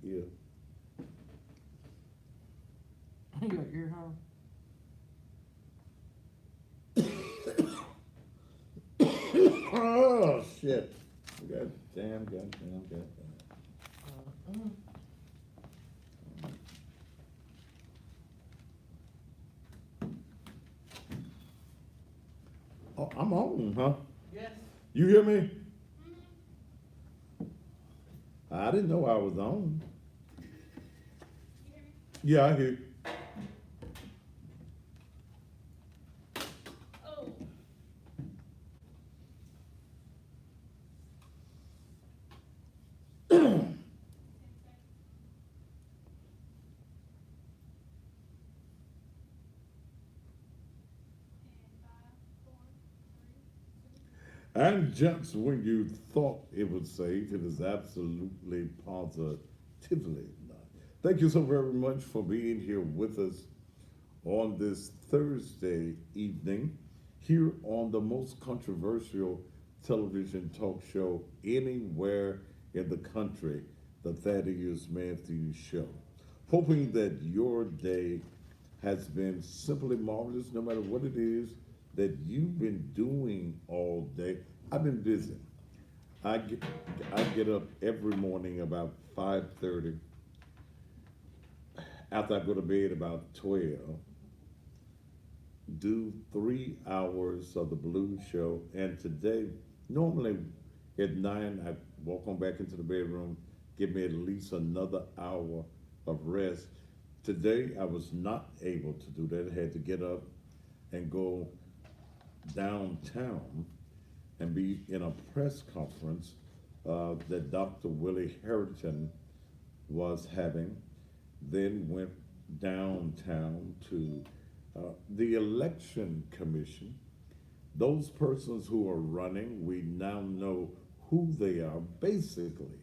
ear. Your ear hole. Oh shit! God damn! God damn! God damn! Mm. Oh, I'm on, huh? Yes. You hear me? I didn't know I was on. Yeah, I hear. And just when you thought it was safe, it is absolutely positively not. Thank you so very much for being here with us on this Thursday evening here on the most controversial television talk show anywhere in the country, the Thaddeus Matthews Show. Hoping that your day has been simply marvelous no matter what it is that you've been doing all day. I've been busy. I get, I get up every morning about 5:30 after I go to bed about 12, do 3 hours of the blues show. And today, normally at 9, I walk on back into the bedroom, give me at least another hour of rest. Today, I was not able to do that. I had to get up and go downtown and be in a press conference that Dr. Willie Harrington was having, then went downtown to the election commission. Those persons who are running, we now know who they are. Basically,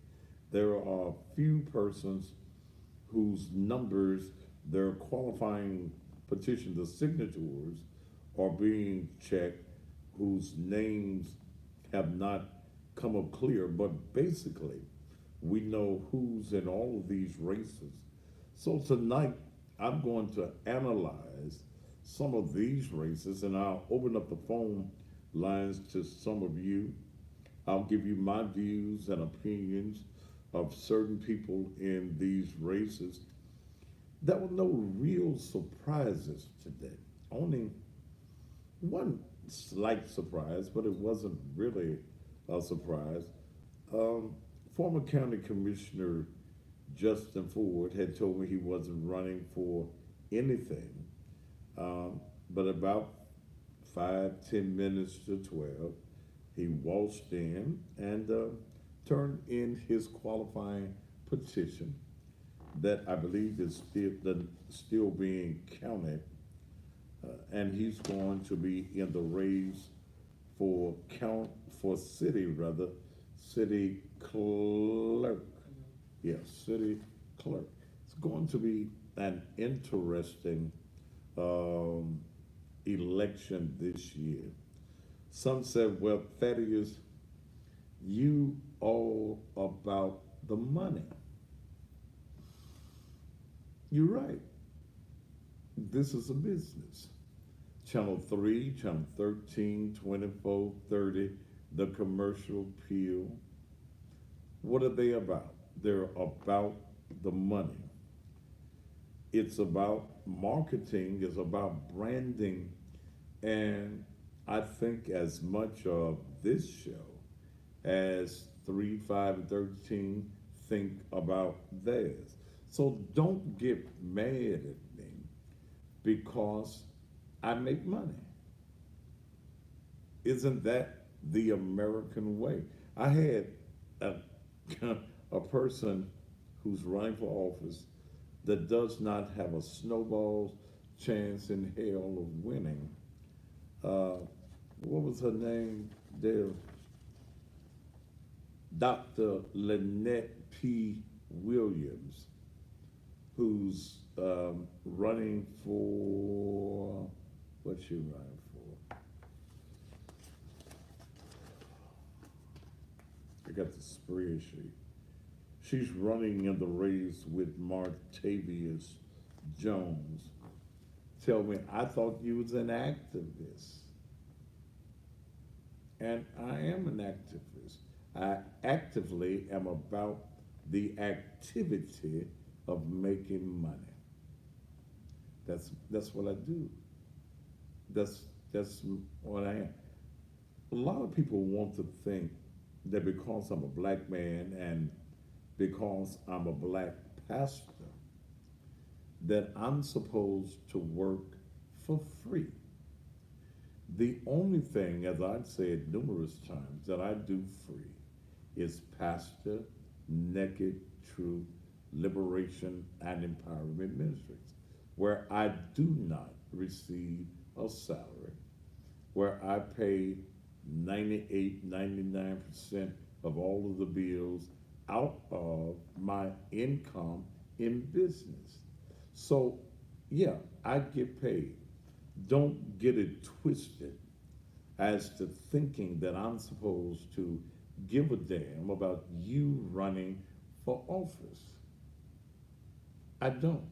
there are a few persons whose numbers, their qualifying petition, the signatures, are being checked, whose names have not come up clear. But basically, we know who's in all of these races. So tonight, I'm going to analyze some of these races and I'll open up the phone lines to some of you. I'll give you my views and opinions of certain people in these races. There were no real surprises today. Only one slight surprise, but it wasn't really a surprise. Um, Former County Commissioner Justin Ford had told me he wasn't running for anything. But about 5, 10 minutes to 12, he waltzed in and turned in his qualifying petition that I believe is still being counted, and he's going to be in the race for count for city rather city clerk. Yes, city clerk. It's going to be an interesting um, election this year. Some said, well, Thaddeus, you all about the money. You're right. This is a business. Channel 3, Channel 13, 24, 30, the commercial peel. What are they about? They're about the money. It's about marketing, it's about branding, and I think as much of this show as 3, 5, and 13 think about theirs. So don't get mad at me because I make money. Isn't that the American way? I had a, a person who's running for office that does not have a snowball's chance in hell of winning. Uh, what was her name? There, Dr. Lynette P. Williams, who's running for, what's she running for? I got the spreadsheet. She's running in the race with Martavius Jones. Tell me, I thought you was an activist. And I am an activist. I actively am about the activity of making money. That's what I do. That's that's what I am. A lot of people want to think that because I'm a black man and because I'm a black pastor, that I'm supposed to work for free. The only thing, as I've said numerous times, that I do free is pastor naked truth liberation and empowerment ministries, where I do not receive a salary, where I pay 98, 99% of all of the bills out of my income in business. So, yeah, I get paid. Don't get it twisted as to thinking that I'm supposed to give a damn about you running for office. I don't.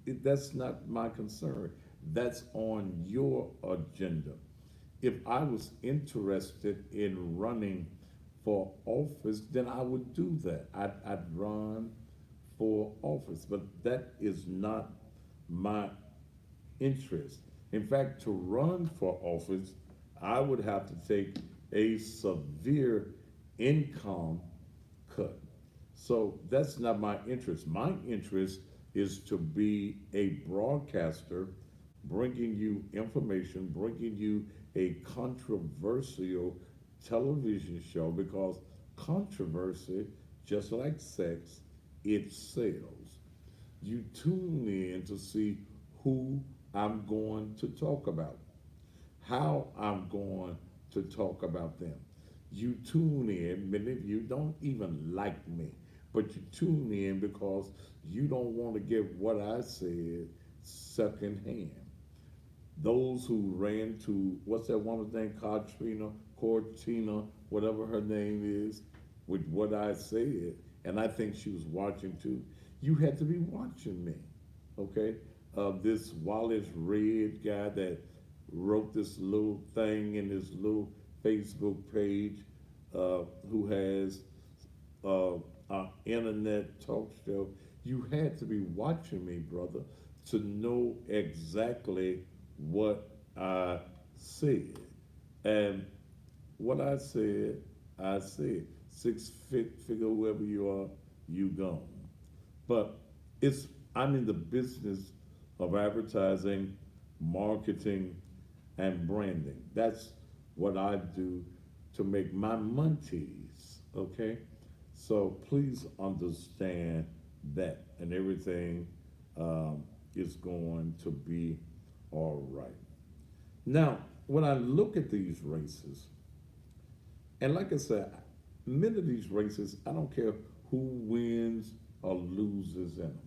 That's not my concern. That's on your agenda. If I was interested in running for office, then I would do that. I'd run for office, but that is not my interest. In fact, to run for office, I would have to take a severe income cut. So that's not my interest. My interest is to be a broadcaster, bringing you information, bringing you a controversial television show because controversy, just like sex, it sells. You tune in to see who I'm going to talk about, how I'm going to talk about them. You tune in, many of you don't even like me, but you tune in because you don't want to get what I said secondhand. Those who ran to, what's that woman's name, Cortina, whatever her name is, with what I said, and I think she was watching too. You had to be watching me, okay? This Wallace Red guy that wrote this little thing in his little Facebook page, who has uh, an internet talk show. You had to be watching me, brother, to know exactly what I said. And what I said. Figure wherever you are, you gone. But it's I'm in the business of advertising, marketing, and branding. That's what I do to make my monties, okay? So please understand that, and everything is going to be all right. Now, when I look at these races, and like I said, many of these races, I don't care who wins or loses in them.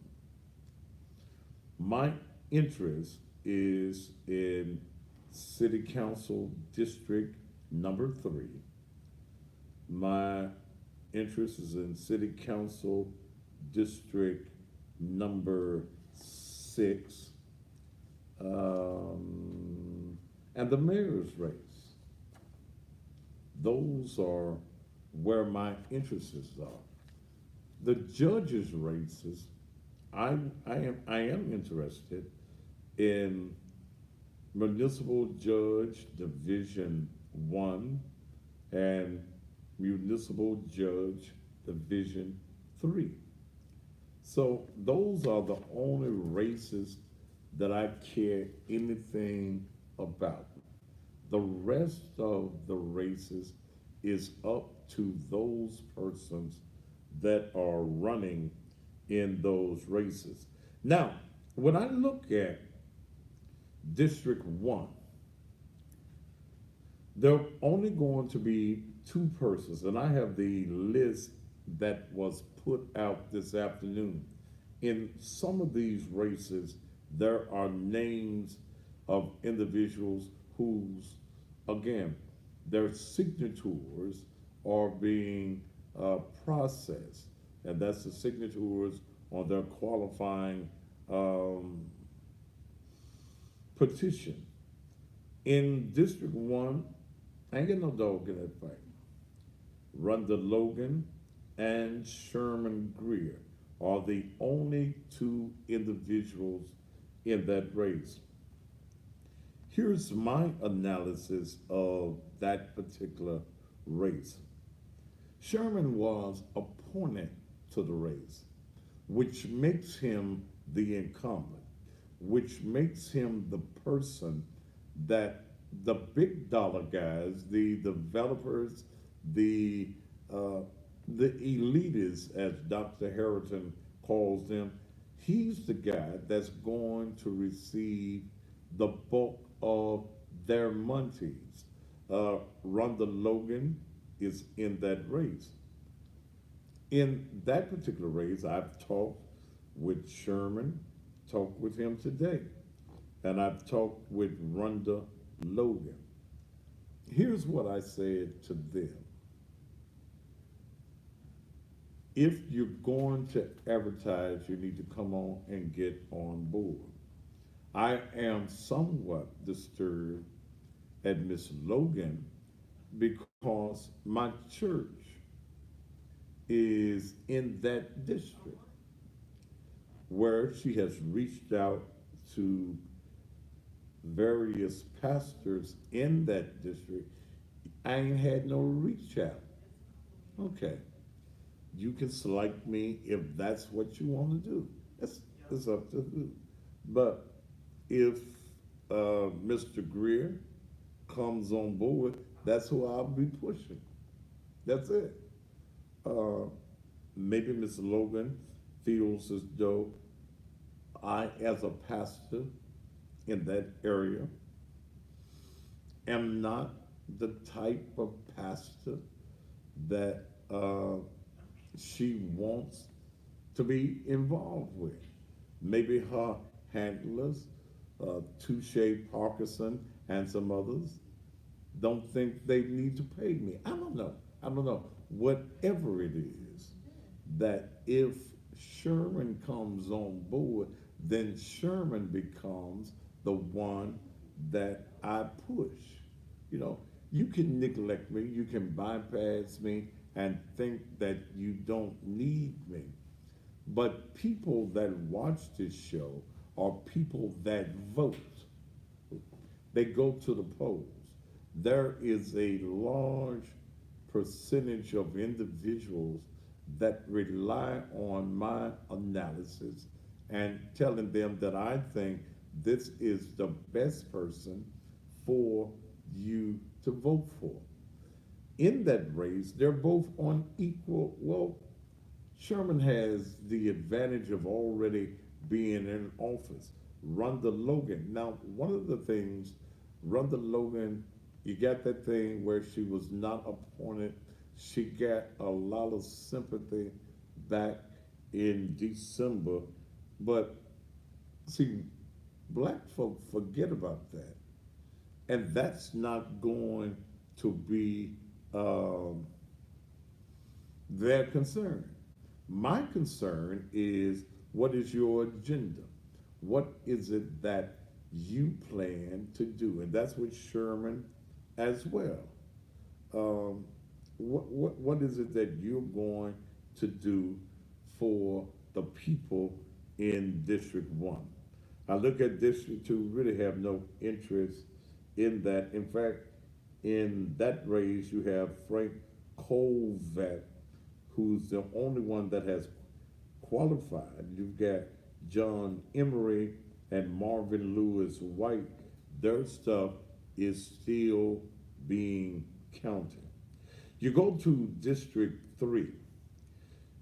My interest is in City Council District number 3. My interest is in City Council District number 6. And the mayor's race. Those are where my interests are. The judges' races, I am interested in Municipal Judge Division 1 and Municipal Judge Division 3. So those are the only races that I care anything about. The rest of the races is up to those persons that are running in those races. Now, when I look at District 1, there are only going to be 2 persons, and I have the list that was put out this afternoon. In some of these races, there are names of individuals whose, again, their signatures are being processed. and that's the signatures on their qualifying um, petition. In District 1, I ain't got no dog in that fight. Rhonda Logan and Sherman Greer are the only two individuals in that race. Here's my analysis of that particular race. Sherman was appointed to the race, which makes him the incumbent, which makes him the person that the big dollar guys, the developers, the uh, the elitists, as Dr. Harrington calls them, he's the guy that's going to receive the bulk of their monies. Rhonda Logan is in that race. In that particular race, I've talked with Sherman, talked with him today, and I've talked with Rhonda Logan. Here's what I said to them. If you're going to advertise, you need to come on and get on board. I am somewhat disturbed at Miss Logan because my church is in that district where she has reached out to various pastors in that district. I ain't had no reach out. Okay, you can select me if that's what you want to do. It's up to you. But if Mr. Greer comes on board, that's who I'll be pushing. That's it. Uh, Maybe Mr. Logan feels as though I, as a pastor in that area, am not the type of pastor that she wants to be involved with. Maybe her handlers, Touche Parkinson and some others, don't think they need to pay me. I don't know. I don't know. Whatever it is, that if Sherman comes on board, then Sherman becomes the one that I push. You know, you can neglect me, you can bypass me and think that you don't need me. But people that watch this show are people that vote. They go to the polls. There is a large percentage of individuals that rely on my analysis and telling them that I think this is the best person for you to vote for. In that race, they're both on equal. Well, Sherman has the advantage of already being in office. Rhonda Logan. Now, one of the things, Rhonda Logan, you got that thing where she was not appointed. She got a lot of sympathy back in December. But see, black folk forget about that. And that's not going to be their concern. My concern is, what is your agenda? What is it that you plan to do? And that's with Sherman as well. What is it that you're going to do for the people in District 1? I look at District 2, really have no interest in that. In fact, in that race, you have Frank Colvet, who's the only one that has qualified. You've got John Emery and Marvin Lewis White. Their stuff is still being counted. You go to District 3,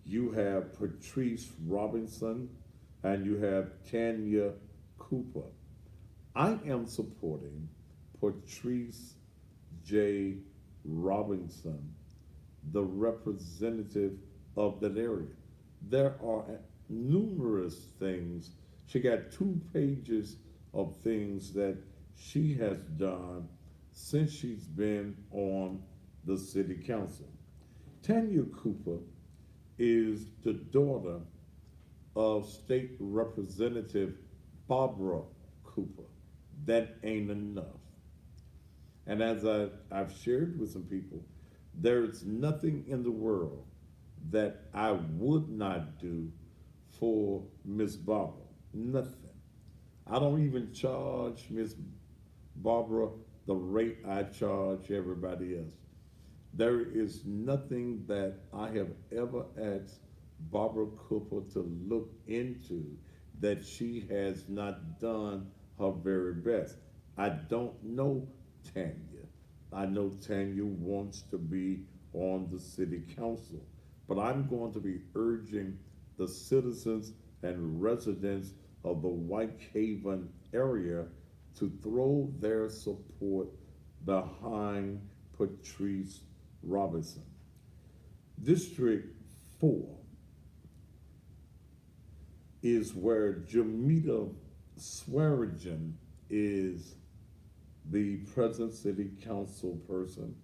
you have Patrice Robinson and you have Tanya Cooper. I am supporting Patrice J. Robinson, the representative of that area. There are numerous things. She got 2 pages of things that she has done since she's been on the city council. Tanya Cooper is the daughter of State Representative Barbara Cooper. That ain't enough. And as I've shared with some people, there's nothing in the world that I would not do for Miss Barbara. Nothing. I don't even charge Miss Barbara the rate I charge everybody else. There is nothing that I have ever asked Barbara Cooper to look into that she has not done her very best. I don't know Tanya. I know Tanya wants to be on the city council, but I'm going to be urging the citizens and residents of the White Haven area to throw their support behind Patrice Robinson. District 4 is where Jamita Swearigan is the present city council person,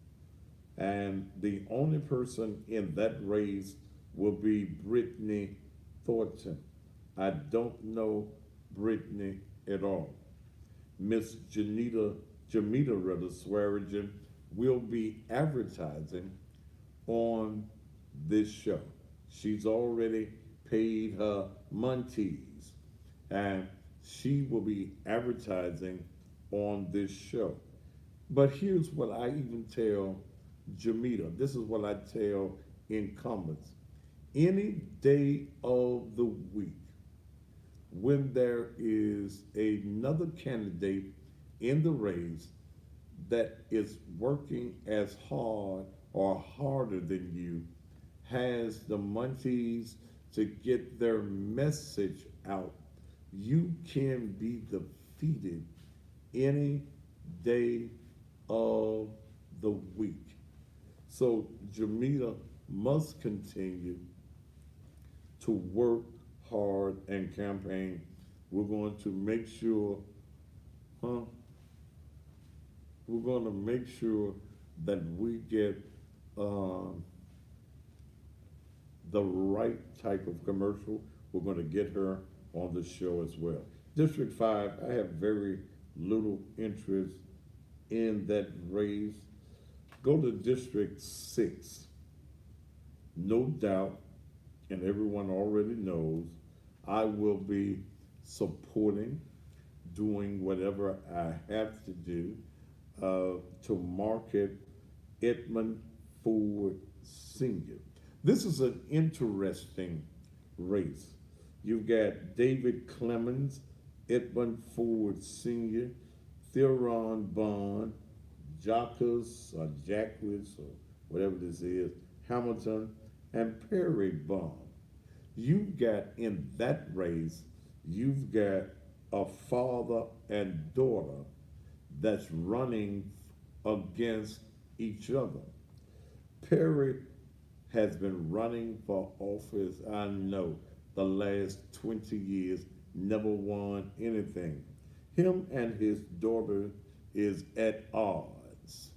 and the only person in that race will be Brittany Thornton. I don't know Brittany at all. Miss Jamita rather Swearigan will be advertising on this show. She's already paid her montees, and she will be advertising on this show. But here's what I even tell Jamita. This is what I tell incumbents. Any day of the week, when there is another candidate in the race that is working as hard or harder than you, has the montees to get their message out, you can be defeated any day of the week. So Jamila must continue to work hard and campaign. We're going to make sure, huh? We're going to make sure that we get the right type of commercial. We're going to get her on the show as well. District 5, I have very little interest in that race. Go to District 6. No doubt, and everyone already knows, I will be supporting, doing whatever I have to do to market Edmund Ford Sr. This is an interesting race. You've got David Clemens, Edmund Ford Sr., Theron Bond, Jacques or Jacques or whatever this is, Hamilton, and Perry Bond. You've got in that race, you've got a father and daughter that's running against each other. Perry has been running for office, I know, the last 20 years, never won anything. Him and his daughter is at odds.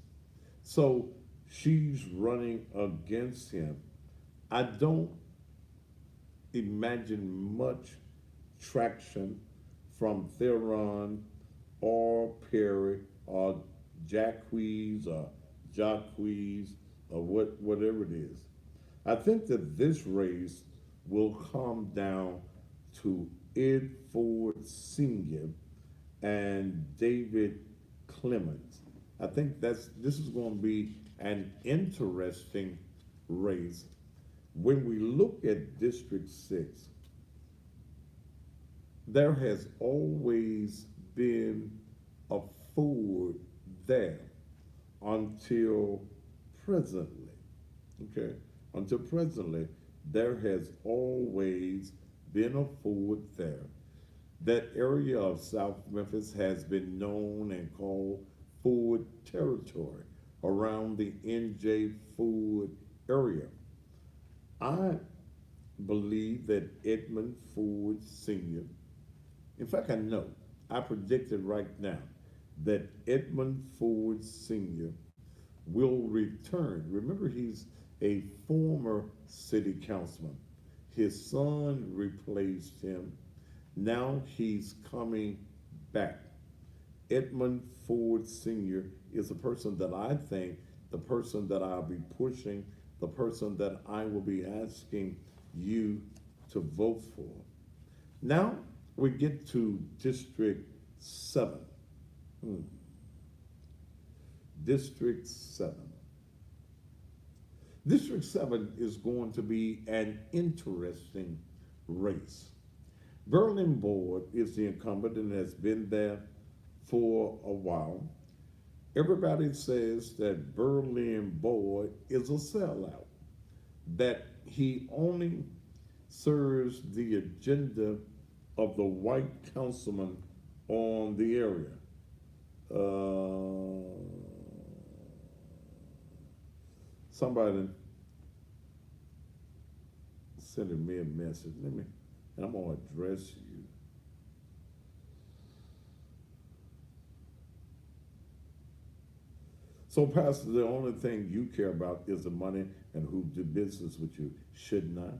So she's running against him. I don't imagine much traction from Theron or Perry or Jacques or whatever it is. I think that this race will come down to Ed Ford Sr. and David Clemens. I think this is going to be an interesting race. When we look at District 6, there has always been a Ford there until presently. Okay, until presently, there has always been a Ford there. That area of South Memphis has been known and called Ford territory around the N.J. Ford area. I believe that Edmund Ford Sr., in fact, I predicted right now that Edmund Ford Sr. will return. Remember, he's a former city councilman. His son replaced him. Now he's coming back. Edmund Ford Sr. is a person that I think, the person that I'll be pushing, the person that I will be asking you to vote for. Now we get to District 7. Hmm. District 7. District 7 is going to be an interesting race. Berlin Board is the incumbent and has been there for a while. Everybody says that Berlin Board is a sellout, that he only serves the agenda of the white councilman on the area. Somebody sending me a message. And I'm gonna address you. So, Pastor, the only thing you care about is the money and who do business with you. Should not.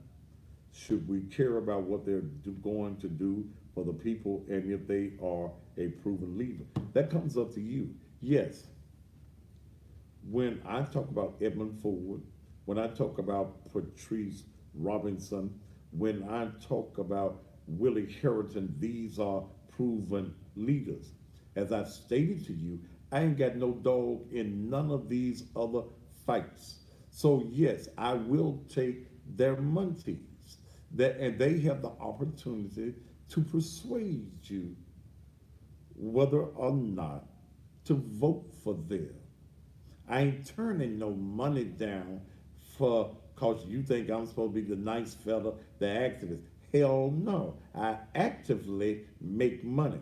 Should we care about what they're going to do for the people and if they are a proven leader? That comes up to you. Yes. When I talk about Edmund Ford, when I talk about Patrice Robinson, when I talk about Willie Harrington, these are proven leaders. As I stated to you, I ain't got no dog in none of these other fights. So yes, I will take their money. And they have the opportunity to persuade you whether or not to vote for them. I ain't turning no money down for cause you think I'm supposed to be the nice fella, the activist. Hell no. I actively make money.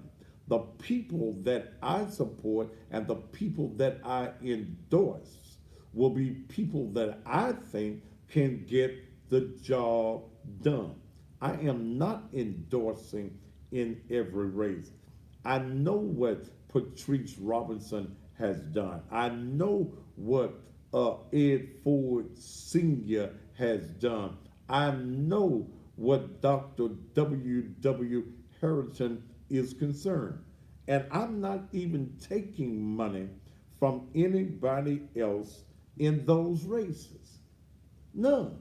The people that I support and the people that I endorse will be people that I think can get the job done. I am not endorsing in every race. I know what Patrice Robinson has done. I know what Ed Ford Sr. has done. I know what Dr. W. Harrington is concerned. And I'm not even taking money from anybody else in those races. None.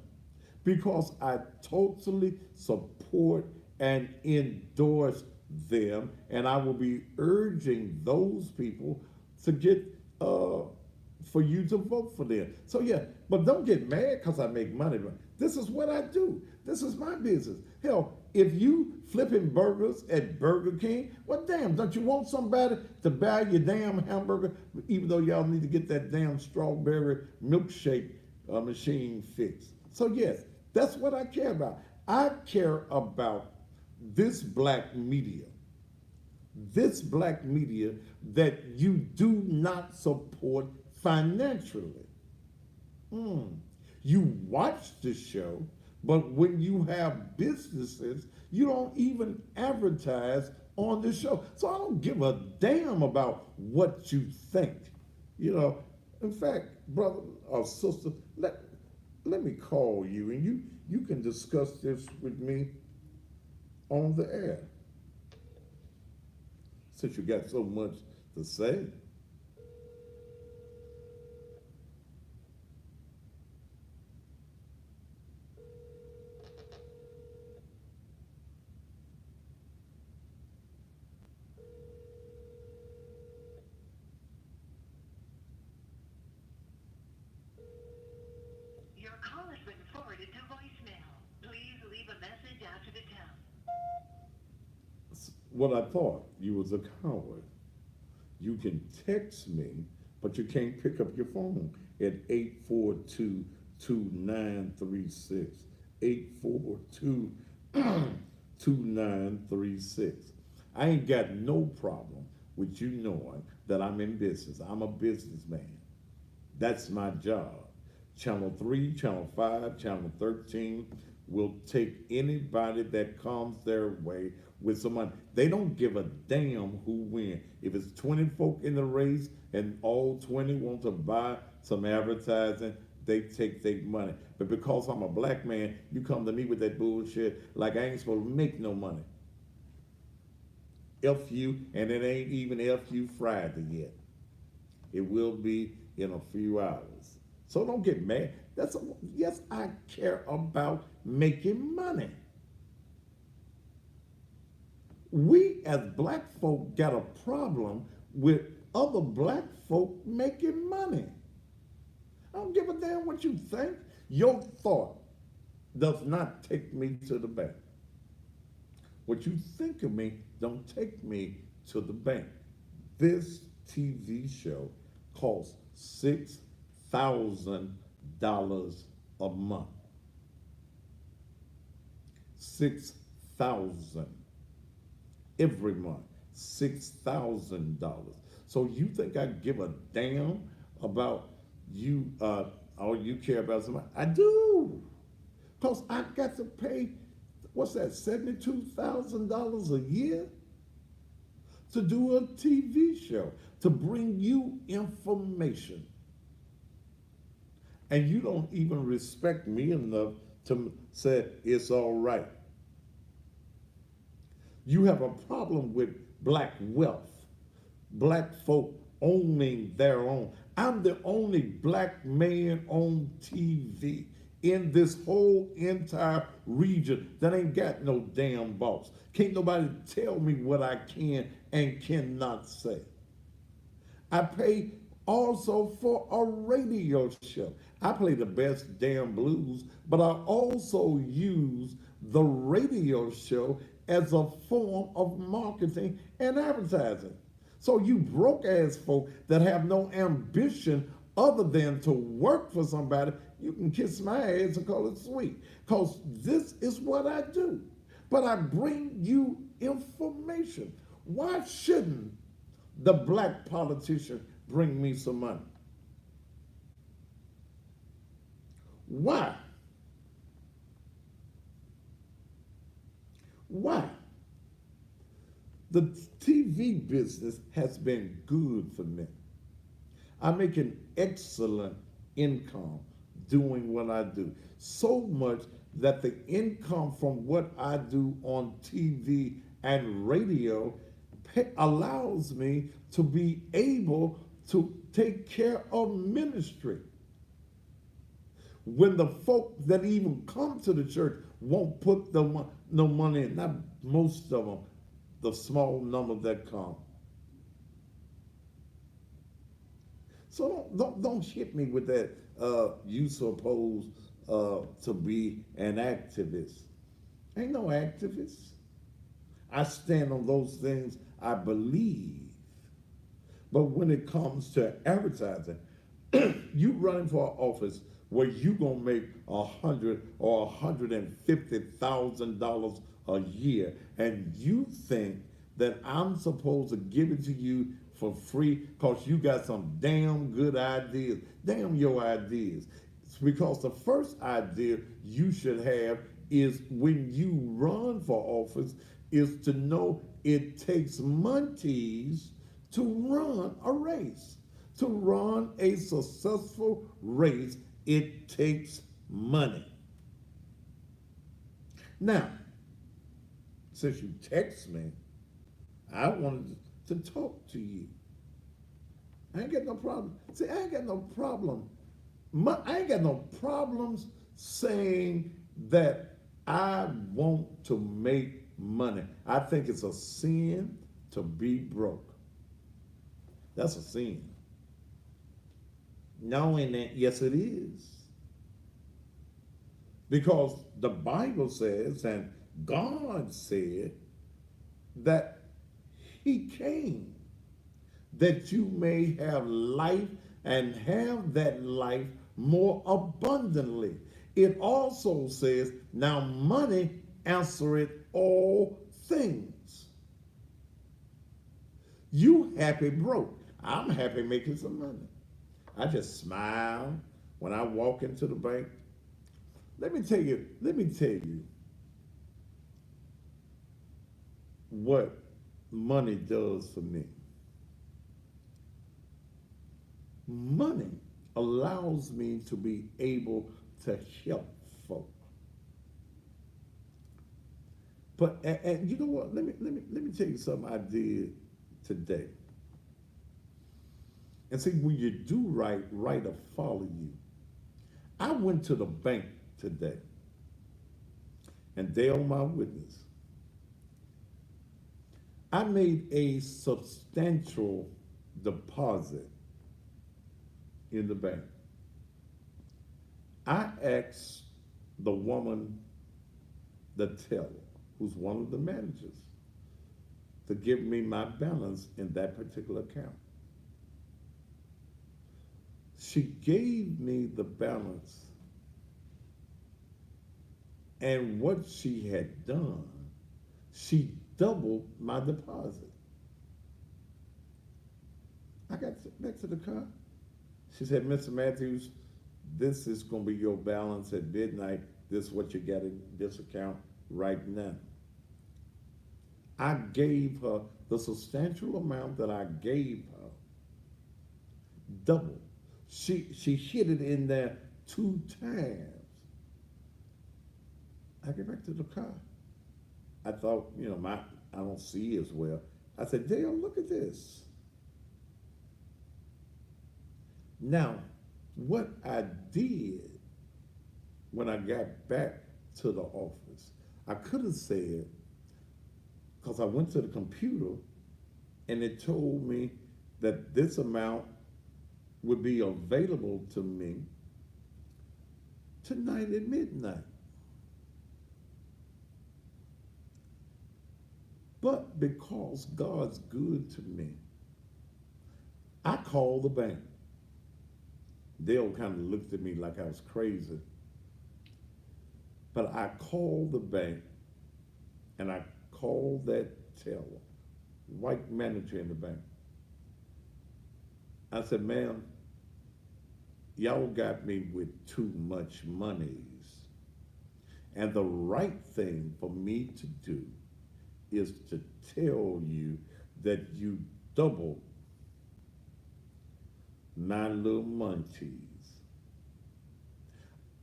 Because I totally support and endorse them, and I will be urging those people to get for you to vote for them. So yeah, but don't get mad because I make money. This is what I do. This is my business. Hell, if you flipping burgers at Burger King, well, damn, don't you want somebody to buy your damn hamburger? Even though y'all need to get that damn strawberry milkshake machine fixed. So yes, that's what I care about. I care about this black media that you do not support financially. You watch the show, but when you have businesses, you don't even advertise on the show. So I don't give a damn about what you think. You know, in fact, brother or sister, let me call you and you can discuss this with me on the air. Since you got so much to say. Your call has been forwarded to voicemail. Please leave a message after the tone. What I thought, you was a coward. You can text me, but you can't pick up your phone at 842-2936. 842-2936. I ain't got no problem with you knowing that I'm in business. I'm a businessman. That's my job. Channel 3, Channel 5, Channel 13 will take anybody that comes their way with some money. They don't give a damn who wins. If it's 20 folk in the race and all 20 want to buy some advertising, they take their money. But because I'm a black man, you come to me with that bullshit like I ain't supposed to make no money. F you, and it ain't even F you Friday yet. It will be in a few hours. So don't get mad. Yes, I care about making money. We as black folk got a problem with other black folk making money. I don't give a damn what you think. Your thought does not take me to the bank. What you think of me don't take me to the bank. This TV show costs $6,000 a month. 6,000 every month. $6,000. So you think I give a damn about you? All you care about somebody? I do, cause I got to pay. What's that? $72,000 a year to do a TV show to bring you information, and you don't even respect me enough to say it's all right. You have a problem with black wealth, black folk owning their own. I'm the only black man on TV in this whole entire region that ain't got no damn boss. Can't nobody tell me what I can and cannot say. I pay also for a radio show. I play the best damn blues, but I also use the radio show as a form of marketing and advertising. So you broke ass folk that have no ambition other than to work for somebody, you can kiss my ass and call it sweet. Because this is what I do. But I bring you information. Why shouldn't the black politician bring me some money? Why? Why? The TV business has been good for me. I make an excellent income doing what I do. So much that the income from what I do on TV and radio allows me to be able to take care of ministry. When the folk that even come to the church won't put no money in, not most of them, the small number that come. So don't hit me with that. You supposed to be an activist. Ain't no activist. I stand on those things I believe. But when it comes to advertising, you running for an office where you gonna make $100,000 or $150,000 a year, and you think that I'm supposed to give it to you for free because you got some damn good ideas. Damn your ideas. It's because the first idea you should have is when you run for office is to know it takes monkeys to run a race. To run a successful race, it takes money. Now, since you text me, I wanted to talk to you. I ain't got no problem. See, I ain't got no problem. I ain't got no problems saying that I want to make money. I think it's a sin to be broke. That's a sin. Knowing that, yes, it is. Because the Bible says, and God said, that He came that you may have life and have that life more abundantly. It also says, now money answereth all things. You happy broke. I'm happy making some money. I just smile when I walk into the bank. Let me tell you what money does for me. Money allows me to be able to help folk. But and you know what? Let me tell you something I did today. And see, when you do right, right will follow you. I went to the bank today, and they are my witness. I made a substantial deposit in the bank. I asked the woman, the teller, who's one of the managers, to give me my balance in that particular account. She gave me the balance, and what she had done, she doubled my deposit. I got back to the car. She said, Mr. Matthews, this is going to be your balance at midnight. This is what you got in this account right now. I gave her the substantial amount that I gave her, double. She hit it in there 2 times. I get back to the car. I thought, I don't see as well. I said, Dale, look at this. Now, what I did when I got back to the office, I could have said, because I went to the computer and it told me that this amount would be available to me tonight at midnight. But because God's good to me, I called the bank. Dale kind of looked at me like I was crazy. But I called the bank and I called that teller, white manager in the bank. I said, ma'am, y'all got me with too much monies. And the right thing for me to do is to tell you that you doubled my little munchies.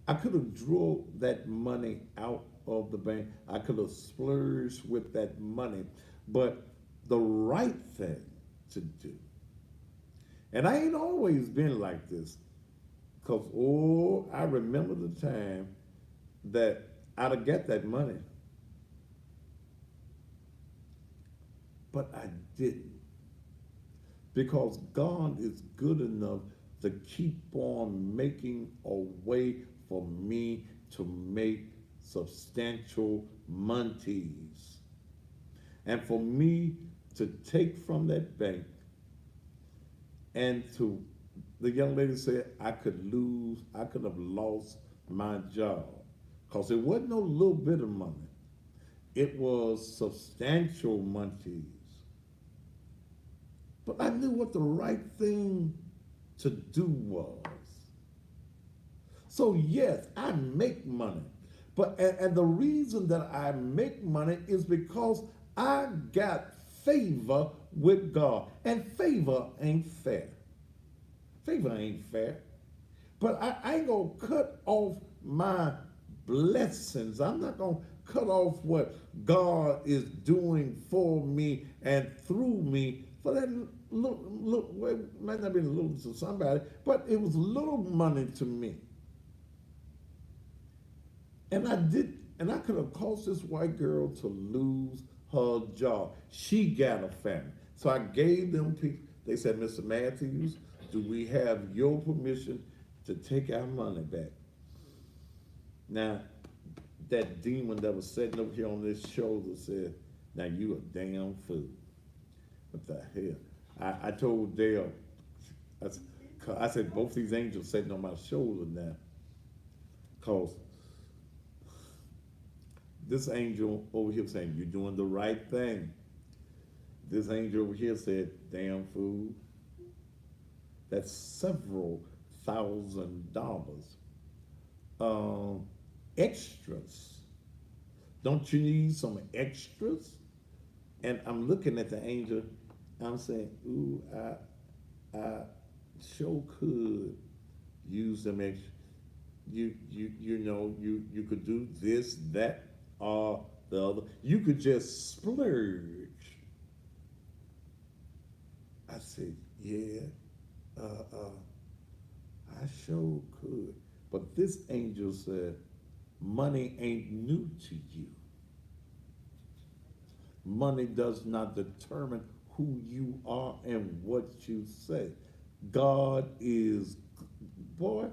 I could have drew that money out of the bank. I could have splurged with that money. But the right thing to do, and I ain't always been like this, because, I remember the time that I'd have got that money. But I didn't. Because God is good enough to keep on making a way for me to make substantial monies. And for me to take from that bank and to, the young lady said I could have lost my job. Because it wasn't no little bit of money. It was substantial monies. But I knew what the right thing to do was. So yes, I make money. But and the reason that I make money is because I got favor with God. And favor ain't fair. Favor ain't fair. But I ain't gonna cut off my blessings. I'm not gonna cut off what God is doing for me and through me for that little, well, it might not be little to somebody, but it was little money to me. And I could have caused this white girl to lose her job. She got a family. So I gave them people, they said, Mr. Matthews, do we have your permission to take our money back? Now, that demon that was sitting up here on this shoulder said, now you a damn fool. What the hell? I told Dale, I said, both these angels sitting on my shoulder now. Because this angel over here saying, you're doing the right thing. This angel over here said, damn fool. That's several $1,000. Extras. Don't you need some extras? And I'm looking at the angel. I'm saying, ooh, I sure could use them you could do this, that, or the other. You could just splurge. I said, yeah, I sure could. But this angel said, money ain't new to you. Money does not determine who you are and what you say. God is, boy,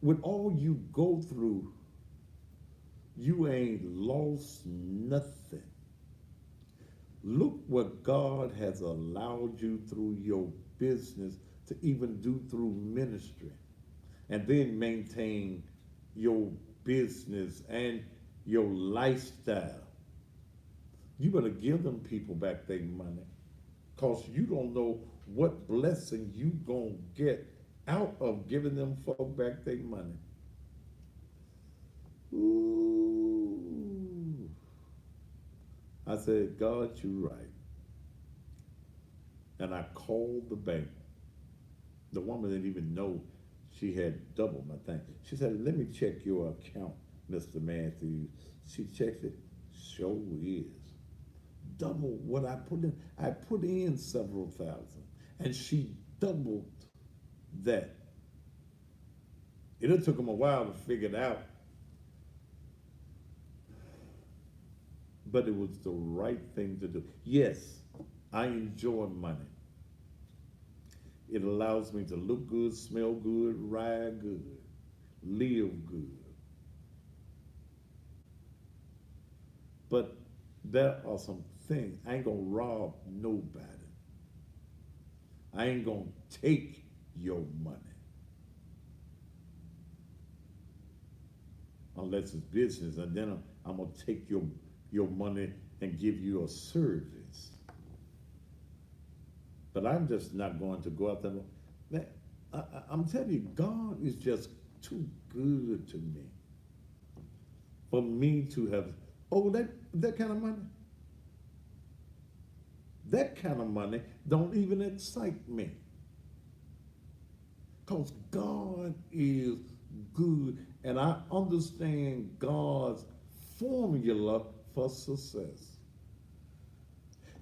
with all you go through, you ain't lost nothing. Look what God has allowed you through your business to even do through ministry, and then maintain your business and your lifestyle. You better give them people back their money, because you don't know what blessing you gonna get out of giving them folk back their money. Ooh. I said, God, you're right. And I called the bank. The woman didn't even know she had doubled my thing. She said, let me check your account, Mr. Matthews. She checked it. Sure is. Double what I put in. I put in several thousand, and she doubled that. It took them a while to figure it out, but it was the right thing to do. Yes, I enjoy money. It allows me to look good, smell good, ride good, live good. But there are some things. I ain't gonna rob nobody. I ain't gonna take your money. Unless it's business, and then I'm gonna take your money and give you a service. But I'm just not going to go out there. Man, I'm telling you, God is just too good to me. For me to have, that kind of money. That kind of money don't even excite me. Because God is good, and I understand God's formula for success.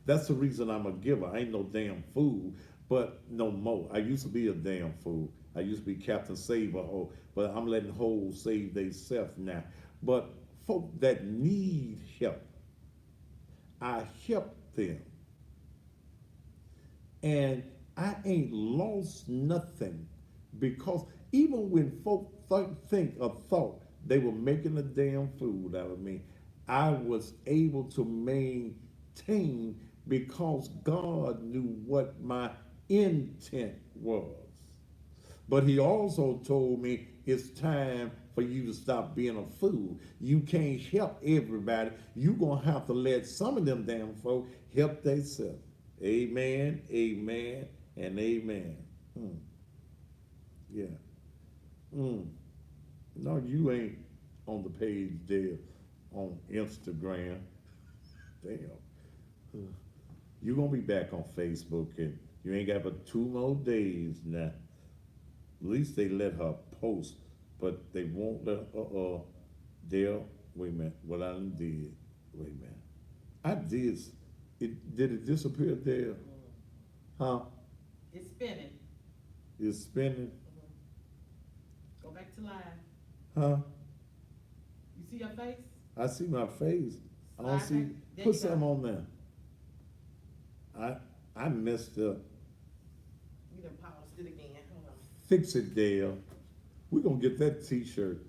That's the reason I'm a giver. I ain't no damn fool, but no more. I used to be a damn fool. I used to be Captain Save a Hole, but I'm letting hoes save theyself now. But folk that need help, I help them. And I ain't lost nothing, because even when folk think or thought they were making a damn fool out of me, I was able to maintain, because God knew what my intent was. But he also told me it's time for you to stop being a fool. You can't help everybody. You're going to have to let some of them damn folk help themselves. Amen, amen, and amen. Yeah. No, you ain't on the page there on Instagram. Damn. You're going to be back on Facebook, and you ain't got but 2 more days now. At least they let her post, but they won't let her, Dale, wait a minute, what I done did, wait a minute. I did, did it disappear, Dale? Huh? It's spinning. It's spinning? Go back to live. Huh? You see your face? I see my face. I don't Slide see, back. There put you go. something on there. I messed up. You done paused it again. Hold on. Fix it, Dale. We're gonna get that t-shirt.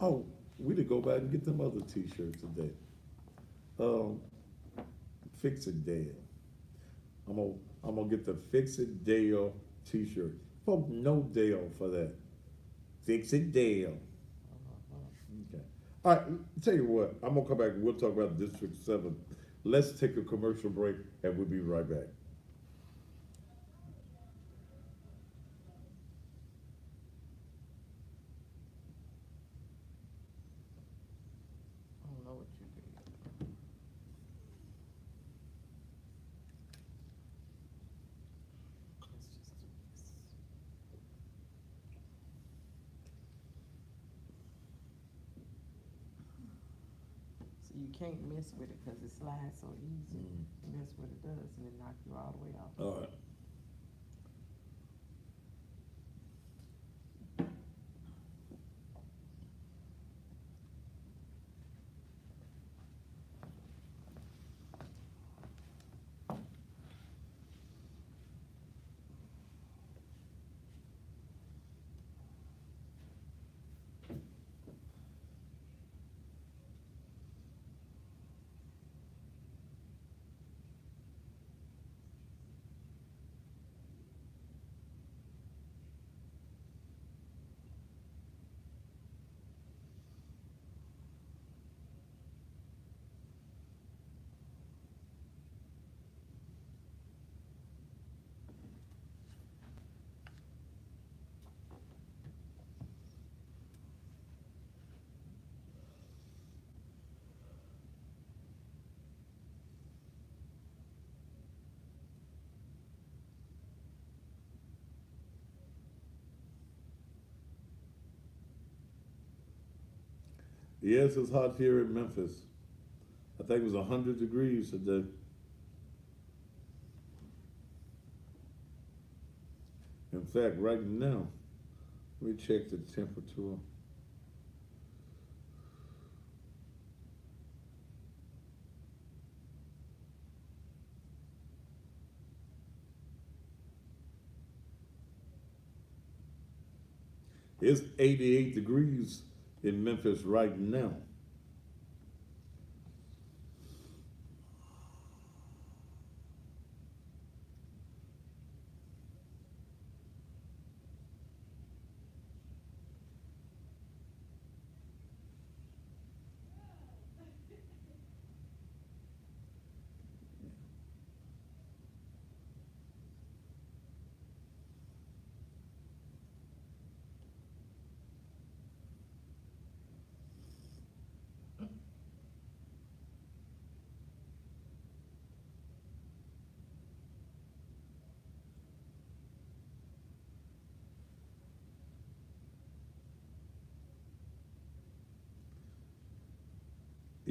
Oh, we did go back and get them other t-shirts today. Fix it, Dale. I'm gonna get the Fix It Dale t-shirt. Folk know Dale for that. Fix it, Dale. Okay. All right, tell you what, I'm gonna come back and we'll talk about District 7. Let's take a commercial break and we'll be right back. I don't know what you did. Let's just do this. You can't mess with it because it slides so easy. Mm. And that's what it does, and it knock you all the way off. All right. Yes, it's hot here in Memphis. I think it was 100 degrees today. In fact, right now, let me check the temperature. It's 88 degrees in Memphis right now.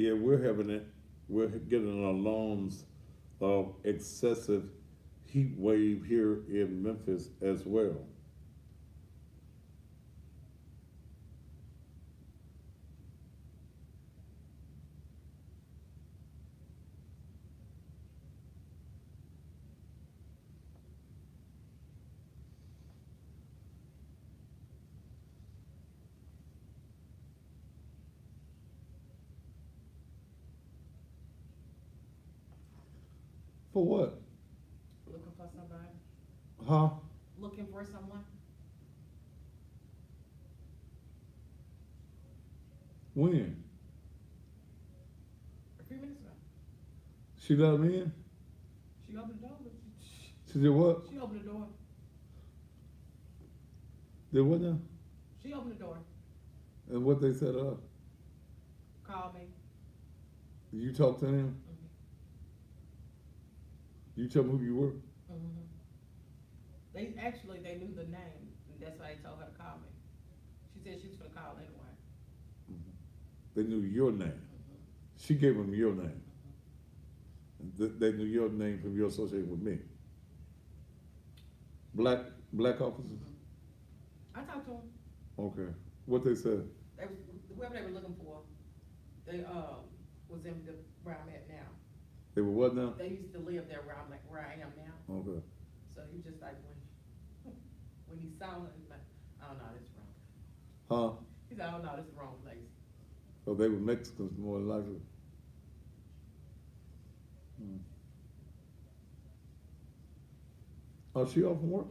Yeah, we're having it. We're getting alarms of excessive heat wave here in Memphis as well. For what? Looking for somebody? Huh? Looking for someone? When? A few minutes ago. She let me in? She opened the door. She did what? She opened the door. Did what now? She opened the door. And what they said up? Called me. You talk to him? You tell me who you were? Mm-hmm. They knew the name, and that's why they told her to call me. She said she was gonna call anyway. They knew your name. She gave them your name. They knew your name from your association with me. Black officers? I talked to them. Okay. What they said? They was, whoever they were looking for, they was in the where I'm at now. They were what now? They used to live there where I am now. Okay. So he just like when he saw her, he's like, oh no, this is wrong. Huh? He said, oh no, this is the wrong place. So they were Mexicans more than likely. Oh, she off from work?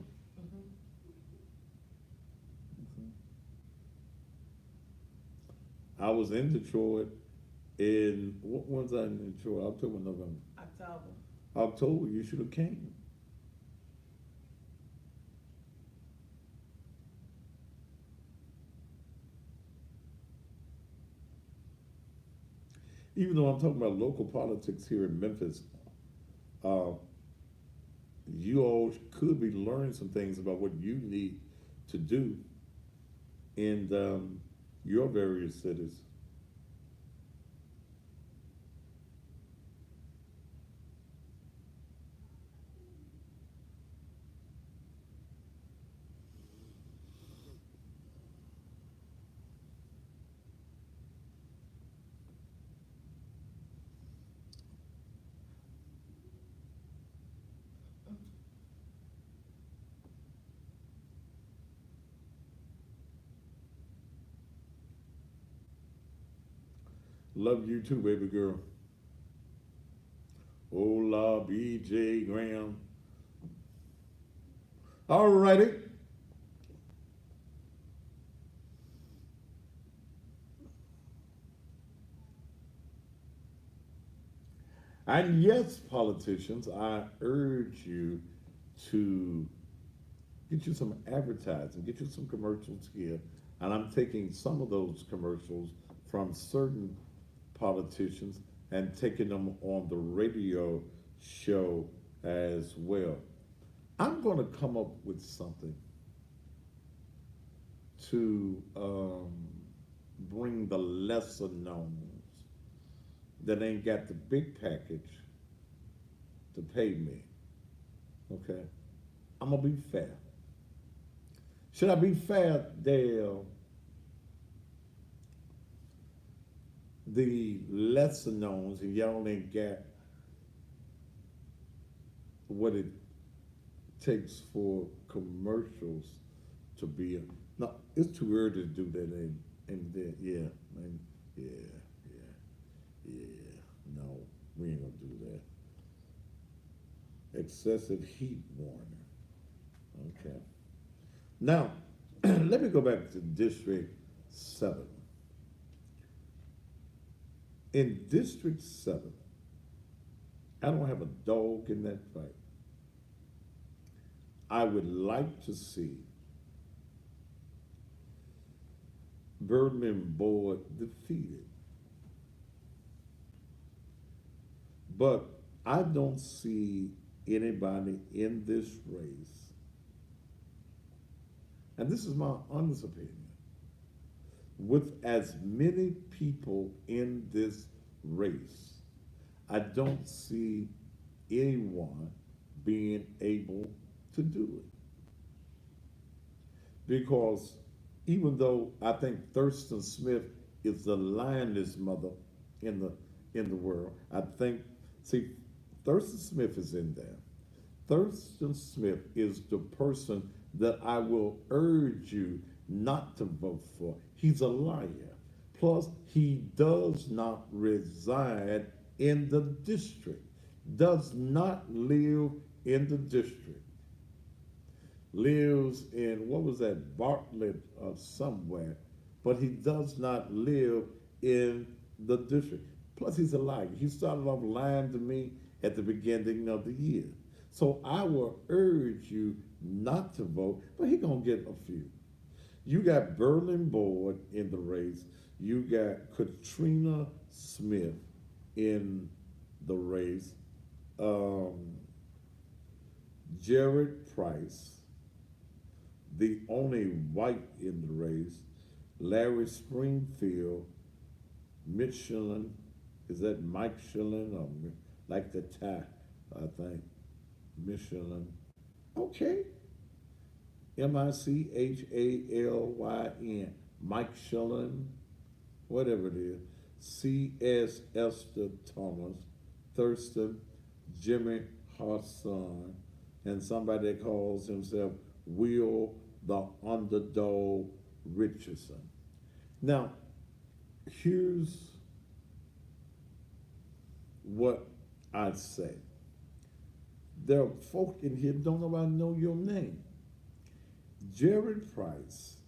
I was in Detroit what was I in Detroit? October, November. October, you should have came. Even though I'm talking about local politics here in Memphis, you all could be learning some things about what you need to do in your various cities. Love you too, baby girl. Hola, BJ Graham. All righty. And yes, politicians, I urge you to get you some advertising, get you some commercials here. And I'm taking some of those commercials from certain politicians and taking them on the radio show as well. I'm going to come up with something to bring the lesser knowns that ain't got the big package to pay me. Okay? I'm going to be fair. Should I be fair, Dale? The lesser knowns, and y'all ain't got what it takes for commercials to be. No, it's too early to do that. And yeah, yeah, yeah. No, we ain't gonna do that. Excessive heat warning. Okay. Now, let me go back to District 7. In District 7, I don't have a dog in that fight. I would like to see Berlin Board defeated. But I don't see anybody in this race, and this is my honest opinion, with as many people in this race, I don't see anyone being able to do it. Because even though I think Thurston Smith is the lioness mother in the world, I think, see, Thurston Smith is in there. Thurston Smith is the person that I will urge you not to vote for. He's a liar. Plus, he does not reside in the district, does not live in the district. Lives in, what was that, Bartlett or somewhere, but he does not live in the district. Plus, he's a liar. He started off lying to me at the beginning of the year. So I will urge you not to vote, but he's going to get a few. You got Berlin Board in the race. You got Katrina Smith in the race. Jared Price, the only white in the race. Larry Springfield, Michelin, is that Mike Schillen or like the tie, I think. Michelin. Okay. Michalyn, Mike Schillen, whatever it is. C.S. Esther Thomas, Thurston, Jimmy Hassan, and somebody that calls himself Will the Underdog Richardson. Now, here's what I say. There are folk in here don't nobody know your name. Jared Price,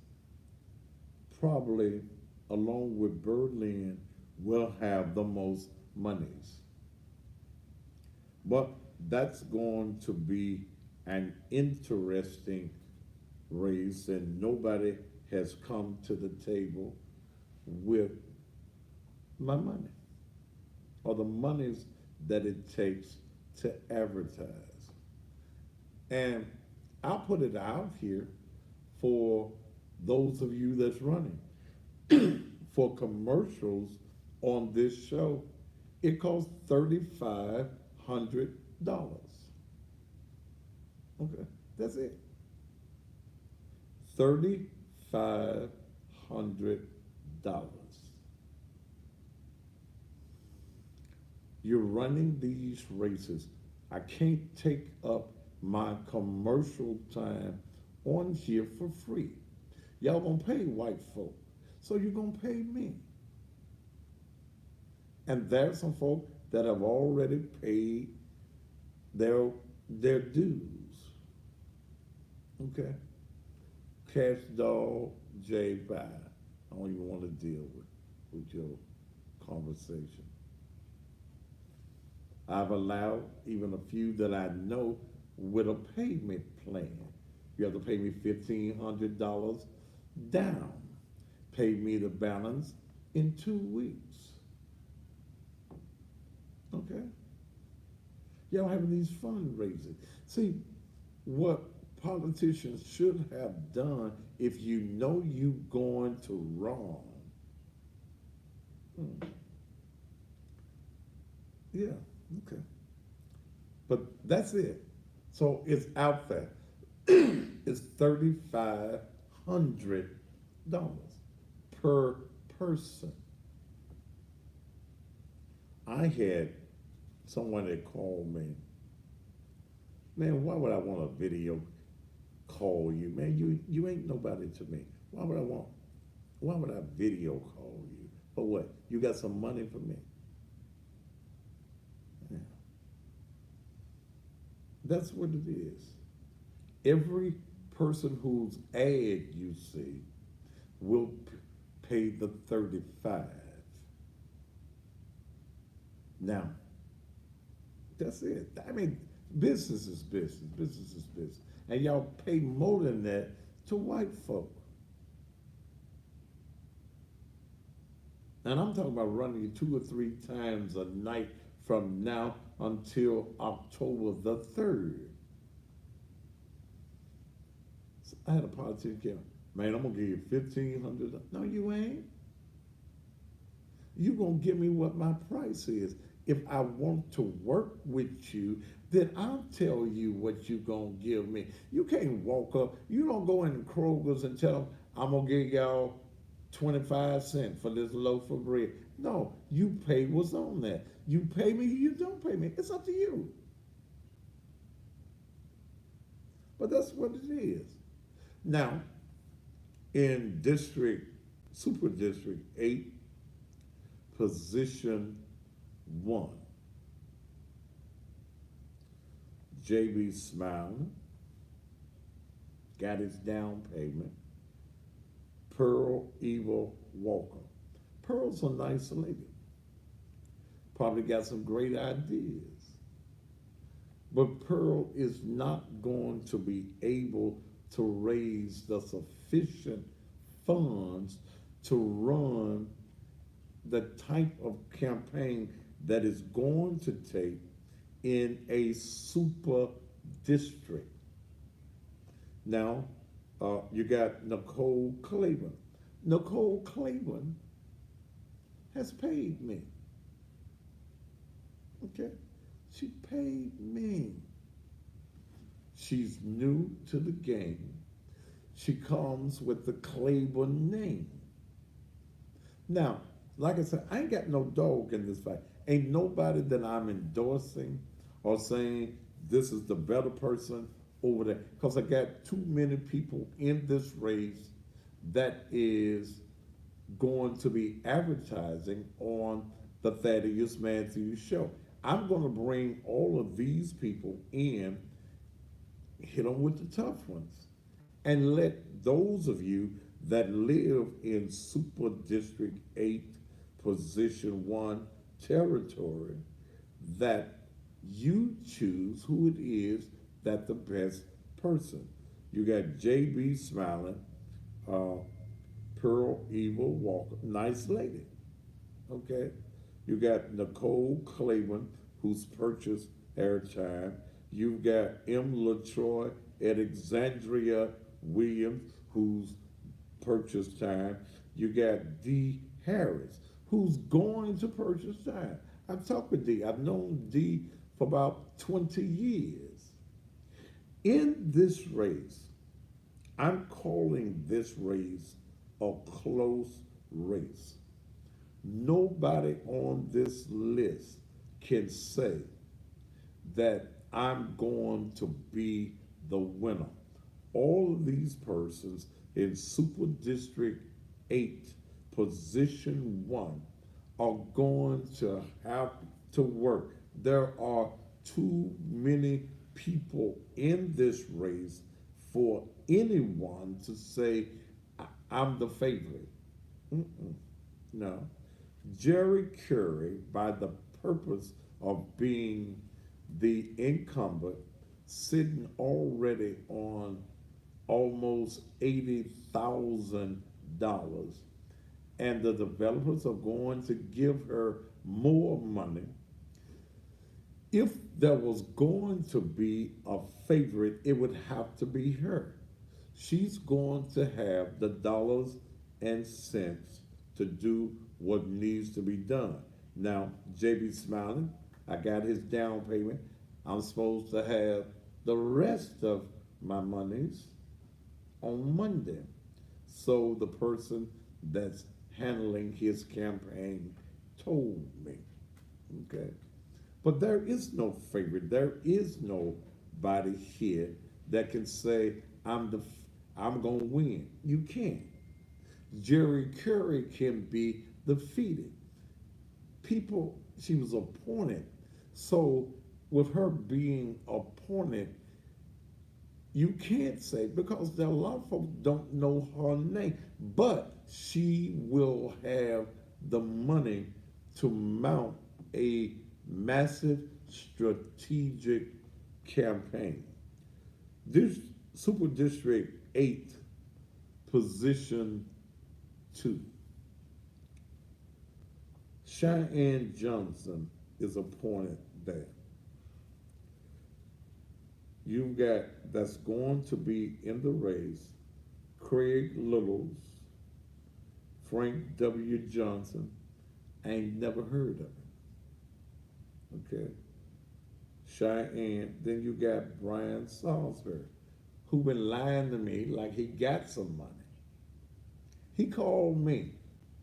probably along with Berlin, will have the most monies. But that's going to be an interesting race, and nobody has come to the table with my money or the monies that it takes to advertise. And I'll put it out here for those of you that's running. For commercials on this show, it costs $3,500. Okay, that's it. $3,500. You're running these races. I can't take up my commercial time on here for free. Y'all gonna pay white folk, so you're gonna pay me. And there's some folk that have already paid their their dues. Okay. Cash Dog J Bye. I don't even want to deal with your conversation. I've allowed even a few that I know with a payment plan. You have to pay me $1,500 down. Pay me the balance in 2 weeks. Okay? Y'all having these fundraisers. See, what politicians should have done if you know you going to wrong. Hmm. Yeah, okay. But that's it. So it's out there. It's $3,500 per person. I had someone that called me. Man, why would I want a video call you? Man, you ain't nobody to me. Why would I video call you? For what? You got some money for me? Yeah. That's what it is. Every person whose ad you see will pay the 35. Now, that's it. I mean, business is business. Business is business. And y'all pay more than that to white folk. And I'm talking about running you 2 or 3 times a night from now until October the 3rd. So I had a politician, man, I'm gonna give you $1,500. No, you ain't. You gonna give me what my price is. If I want to work with you, then I'll tell you what you gonna give me. You can't walk up. You don't go in Kroger's and tell them, I'm gonna give y'all 25 cents for this loaf of bread. No, you pay what's on that. You pay me, you don't pay me. It's up to you. But that's what it is. Now, in Super District 8, Position 1, JB Smiling got his down payment. Pearl Evil Walker. Pearl's a nice lady. Probably got some great ideas. But Pearl is not going to be able to raise the sufficient funds to run the type of campaign that is going to take in a super district. Now, you got Nicole Claiborne. Nicole Claiborne has paid me. Okay? She paid me. She's new to the game. She comes with the Claiborne name. Now, like I said, I ain't got no dog in this fight. Ain't nobody that I'm endorsing or saying this is the better person over there. Because I got too many people in this race that is going to be advertising on the Thaddeus Matthews show. I'm going to bring all of these people in, hit them with the tough ones, and let those of you that live in Super District 8, Position 1 territory, that you choose who it is that the best person. You got JB Smiling, Pearl Evil Walker, nice lady. Okay? You got Nicole Claiborne, who's purchased airtime. You've got M. LaTroy, Alexandria Williams, who's purchased time. You got D. Harris, who's going to purchase time. I've talked with D. I've known D for about 20 years. In this race, I'm calling this race a close race. Nobody on this list can say that I'm going to be the winner. All of these persons in Super District 8, Position 1, are going to have to work. There are too many people in this race for anyone to say, I'm the favorite. Mm-mm. No. Jerry Curry, by the purpose of being the incumbent, sitting already on almost $80,000, and the developers are going to give her more money. If there was going to be a favorite, it would have to be her. She's going to have the dollars and cents to do what needs to be done. Now, JB smiling, I got his down payment. I'm supposed to have the rest of my monies on Monday. So the person that's handling his campaign told me. Okay. But there is no favorite. There is nobody here that can say I'm gonna win. You can't. Jerry Curry can be defeated. People, she was appointed. So with her being appointed, you can't say, because there are a lot of folks don't know her name, but she will have the money to mount a massive strategic campaign. This Super District 8, Position 2. Cheyenne Johnson is appointed there. You've got, that's going to be in the race, Craig Littles, Frank W. Johnson. I ain't never heard of him. Okay. Cheyenne. Then you got Brian Salisbury, who been lying to me like he got some money. He called me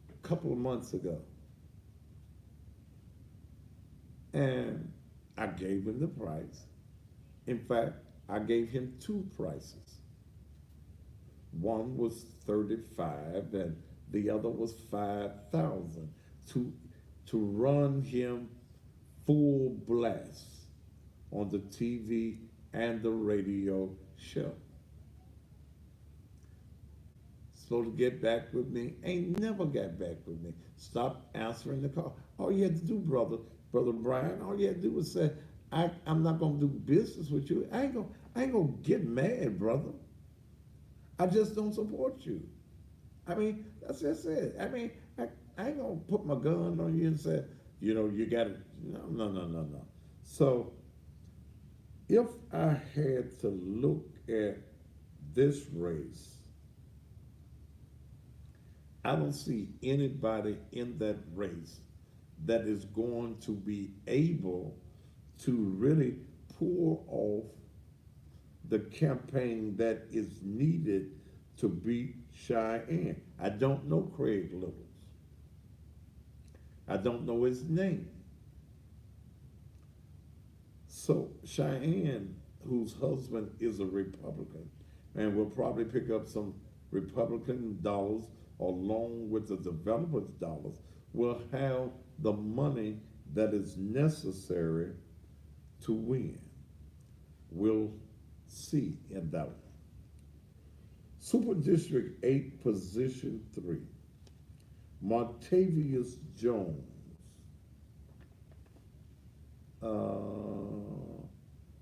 a couple of months ago, and I gave him the price. In fact, I gave him two prices. One was 35 and the other was 5,000 to run him full blast on the TV and the radio show. Supposed to get back with me, ain't never got back with me. Stop answering the call. All you had to do, brother Brian, all you had to do was say, I'm not gonna do business with you. I ain't gonna get mad, brother. I just don't support you. I mean, that's just it. I mean, I ain't gonna put my gun on you and say, you gotta, no. So, if I had to look at this race, I don't see anybody in that race that is going to be able to really pull off the campaign that is needed to beat Cheyenne. I don't know Craig Littles. I don't know his name. So Cheyenne, whose husband is a Republican, and will probably pick up some Republican dollars along with the developers' dollars, will have the money that is necessary to win. We'll see in that one. Super District 8, Position 3. Martavius Jones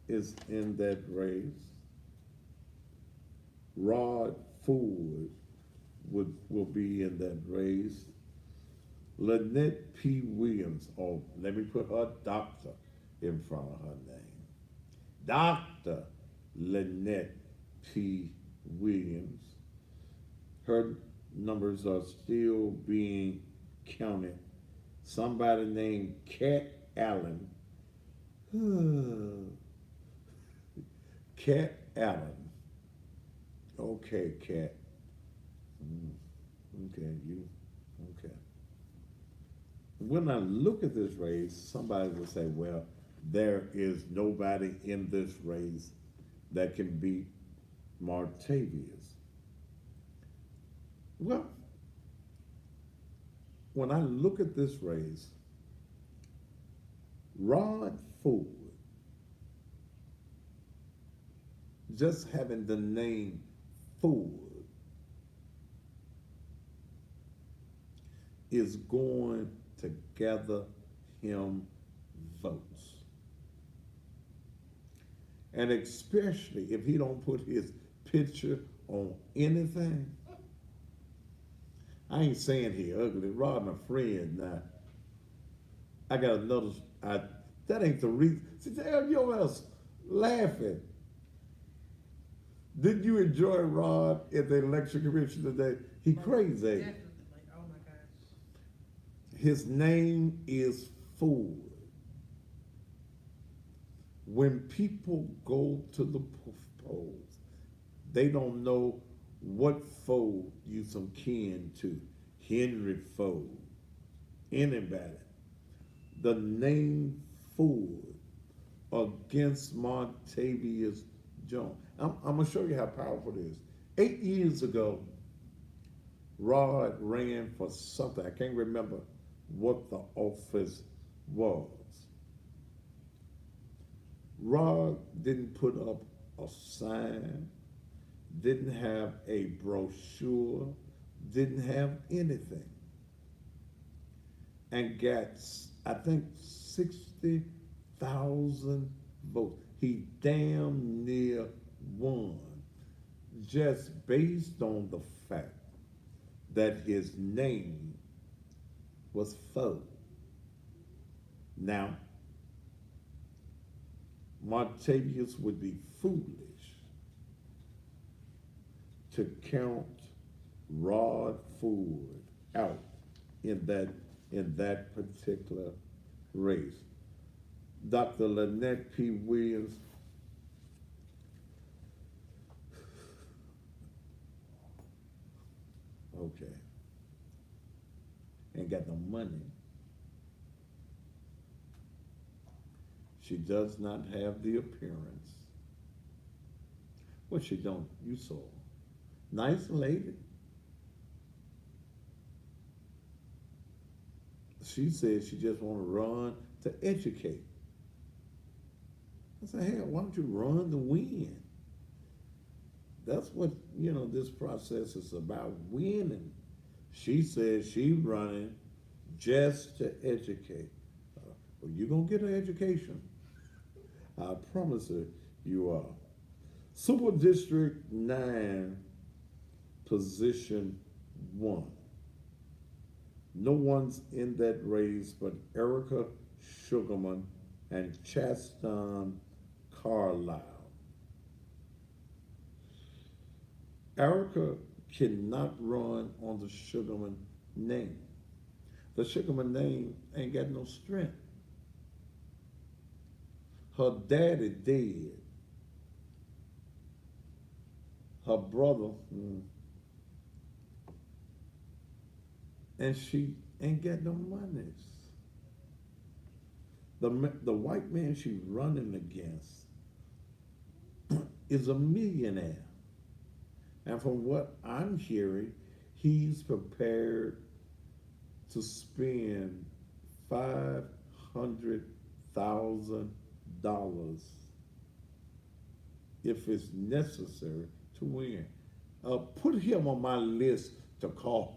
is in that race. Rod Ford will be in that race. Lynette P. Williams, oh, let me put her doctor in front of her name. Dr. Lynette P. Williams. Her numbers are still being counted. Somebody named Cat Allen. Cat Allen. Okay, Cat. Okay, okay. When I look at this race, somebody will say, well, there is nobody in this race that can beat Martavius. Well, when I look at this race, Rod Ford, just having the name Ford, is going to gather him votes. And especially if he don't put his picture on anything. I ain't saying he ugly. Rod my friend now. I got another, that ain't the reason. See, damn, your ass laughing. Didn't you enjoy Rod at the election commission today? He crazy. Definitely. Oh my gosh. His name is Ford. When people go to the polls, they don't know what Ford you some kin to. Henry Ford. Anybody. The name Ford against Montavious Jones. I'm going to show you how powerful it is. 8 years ago, Rod ran for something. I can't remember what the office was. Rod didn't put up a sign, didn't have a brochure, didn't have anything. And got, I think, 60,000 votes. He damn near won, just based on the fact that his name was Ford. Now, Montavious would be foolish to count Rod Ford out in that particular race. Dr. Lynette P. Williams, okay, ain't got no money. She does not have the appearance. What she don't, you saw. Nice lady. She said she just want to run to educate. I said, hell, why don't you run to win? That's what, this process is about, winning. She said she running just to educate. Well, you're going to get an education. I promise her you are. Super District 9, Position 1. No one's in that race but Erica Sugarman and Chaston Carlisle. Erica cannot run on the Sugarman name. The Sugarman name ain't got no strength. Her daddy dead. Her brother, and she ain't got no monies. The white man she's running against is a millionaire. And from what I'm hearing, he's prepared to spend $500,000 if it's necessary to win. Put him on my list to call.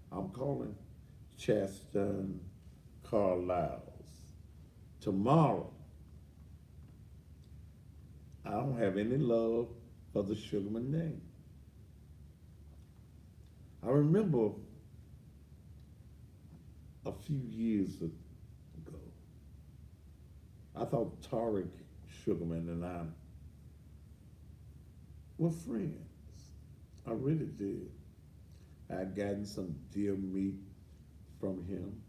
I'm calling Chaston Carlisle's tomorrow. I don't have any love for the Sugarman name. I remember a few years ago, I thought Tariq Sugarman and I were friends. I really did. I had gotten some deer meat from him.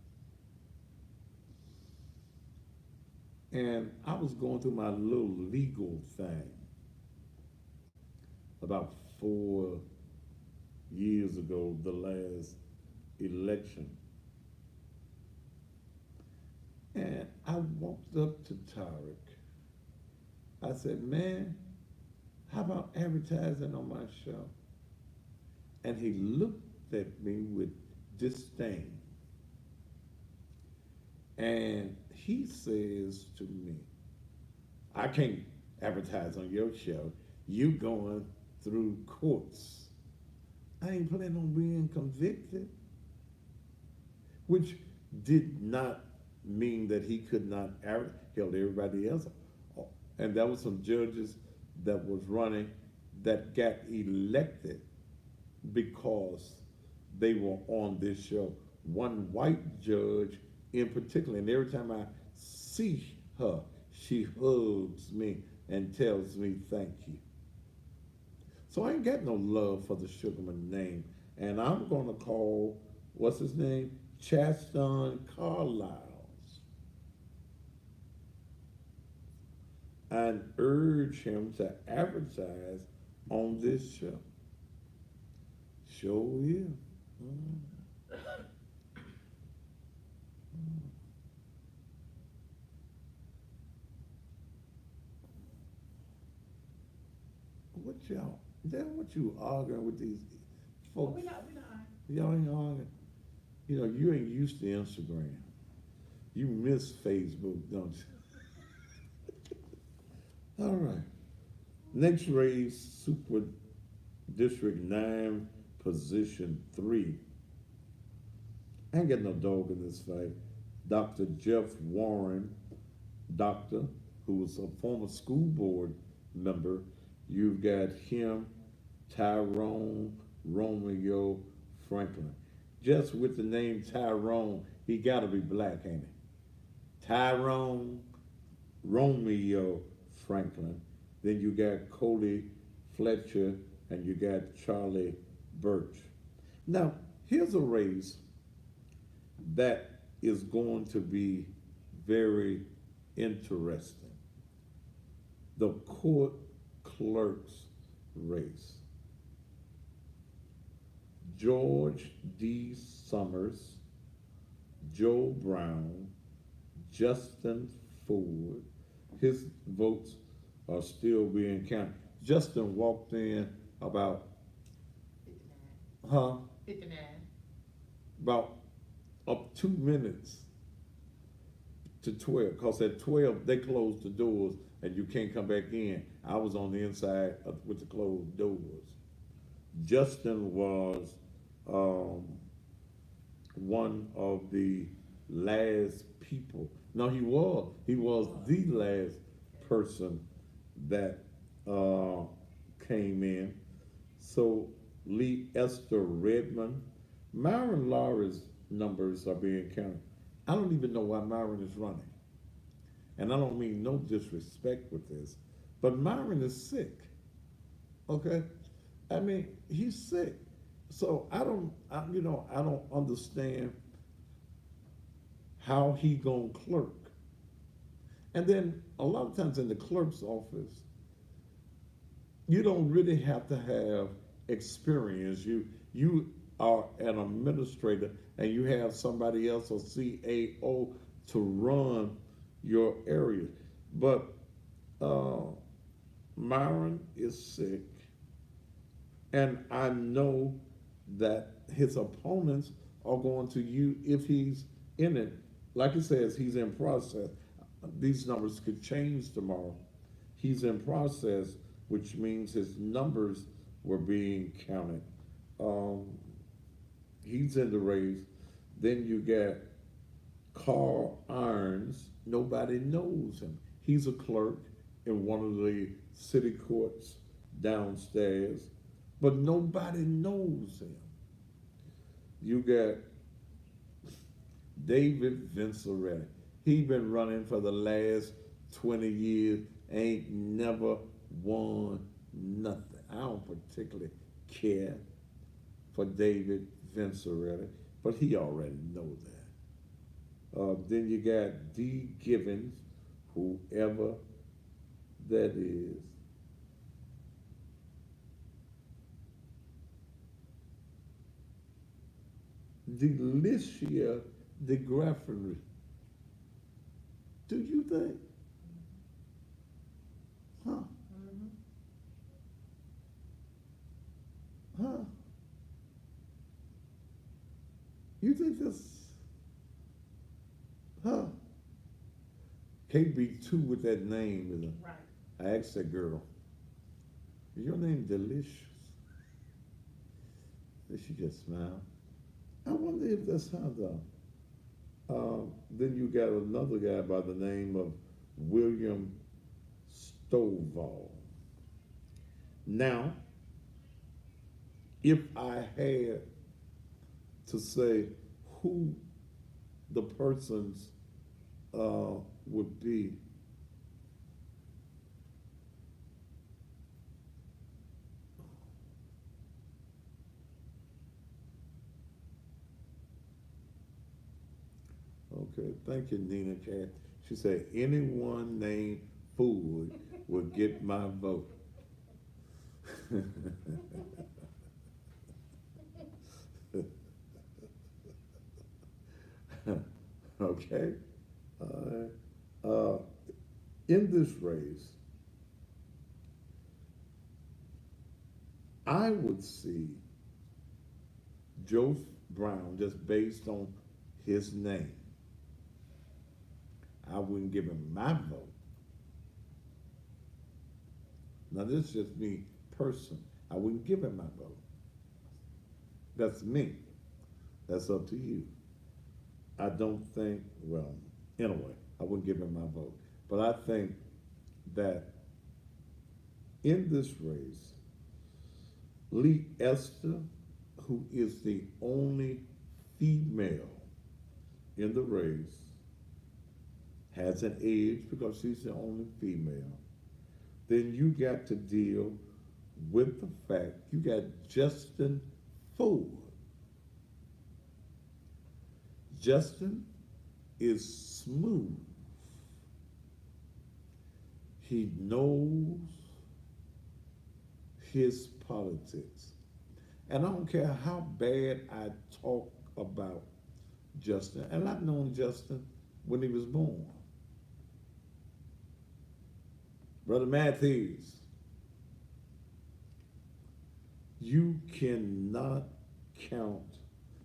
And I was going through my little legal thing about 4 years ago, the last election. And I walked up to Tariq. I said, man, how about advertising on my show? And he looked at me with disdain. And he says to me, I can't advertise on your show. You going through courts. I ain't planning on being convicted. Which did not mean that he could not held everybody else. And there was some judges that was running that got elected because they were on this show. One white judge in particular, and every time I see her, she hugs me and tells me thank you. So I ain't got no love for the Sugarman name. And I'm gonna call, what's his name? Chaston Carlisle's, and urge him to advertise on this show. Sure will. What y'all? That what you arguing with these folks? We not. Y'all ain't arguing. You know, you ain't used to Instagram. You miss Facebook, don't you? All right. Next race, Super District 9, Position 3. I ain't got no dog in this fight. Dr. Jeff Warren, doctor, who was a former school board member. You've got him, Tyrone Romeo Franklin. Just with the name Tyrone, he got to be black, ain't he? Tyrone Romeo Franklin. Then you got Cody Fletcher, and you got Charlie Birch. Now, here's a race that is going to be very interesting. The court clerk's race. George D. Summers, Joe Brown, Justin Ford. His votes are still being counted. Justin walked in about 59. About up 2 minutes to 12, because at 12 they closed the doors and you can't come back in. I was on the inside with the closed doors. Justin was one of the last people. No, he was the last person that came in. So Lee Esther Redmond, Myron Lawry's numbers are being counted. I don't even know why Myron is running. And I don't mean no disrespect with this, but Myron is sick. Okay? I mean, he's sick. So I don't understand how he gonna clerk. And then a lot of times in the clerk's office, you don't really have to have experience. You are an administrator and you have somebody else, a CAO, to run your area. But Myron is sick, and I know that his opponents are going to use, if he's in it, like it says, he's in process. These numbers could change tomorrow. He's in process, which means his numbers were being counted. He's in the race. Then you got Carl Irons. Nobody knows him. He's a clerk in one of the city courts downstairs, but nobody knows him. You got David Vinceretti. He been running for the last 20 years, ain't never won nothing. I don't particularly care for David Vinceretti, but he already know that. Then you got D. Givens, whoever that is. Delicia DeGraffenry. Do you think? Huh? Huh? they just, huh? Can't be two with that name, is it? Right. I asked that girl, is your name Delicious? And she just smiled. I wonder if that's how the, then you got another guy by the name of William Stovall. Now, if I had to say who the persons would be, okay, thank you, Nina Cat. She said, anyone named Food would get my vote. Okay. Uh, in this race, I would see Joe Brown just based on his name. I wouldn't give him my vote. Now, this is just me, person. I wouldn't give him my vote. That's me. That's up to you. I don't think, well, anyway, I wouldn't give him my vote. But I think that in this race, Lee Esther, who is the only female in the race, has an edge because she's the only female. Then you got to deal with the fact you got Justin Ford. Justin is smooth. He knows his politics. And I don't care how bad I talk about Justin, and I've known Justin when he was born. Brother Matthews, you cannot count.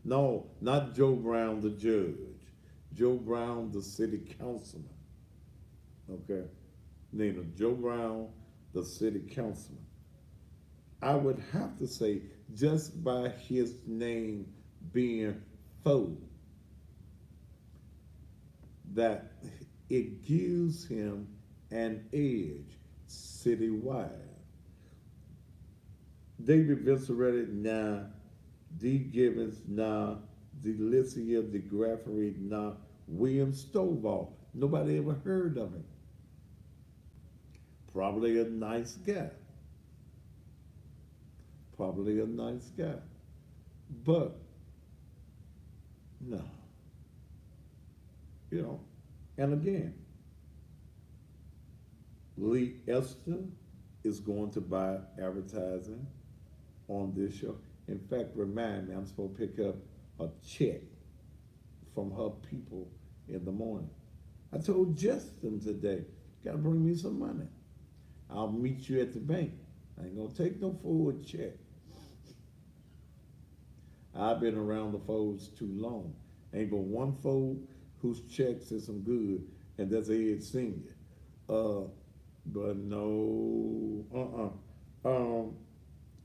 No, not Joe Brown, the judge. Joe Brown, the city councilman. Okay? Nina, Joe Brown, the city councilman. I would have to say, just by his name being Foe, that it gives him an edge citywide. David Vinceretti, nah. D. Gibbons, nah. Delicia DeGraffery, nah. William Stovall, nobody ever heard of him. Probably a nice guy. Probably a nice guy. But, no. You know, and again, Lee Esther is going to buy advertising on this show. In fact, remind me, I'm supposed to pick up a check from her people in the morning. I told Justin today, gotta bring me some money. I'll meet you at the bank. I ain't gonna take no forward check. I've been around the folds too long. Ain't but one fold whose checks is some good, and that's Ed Senior. But no,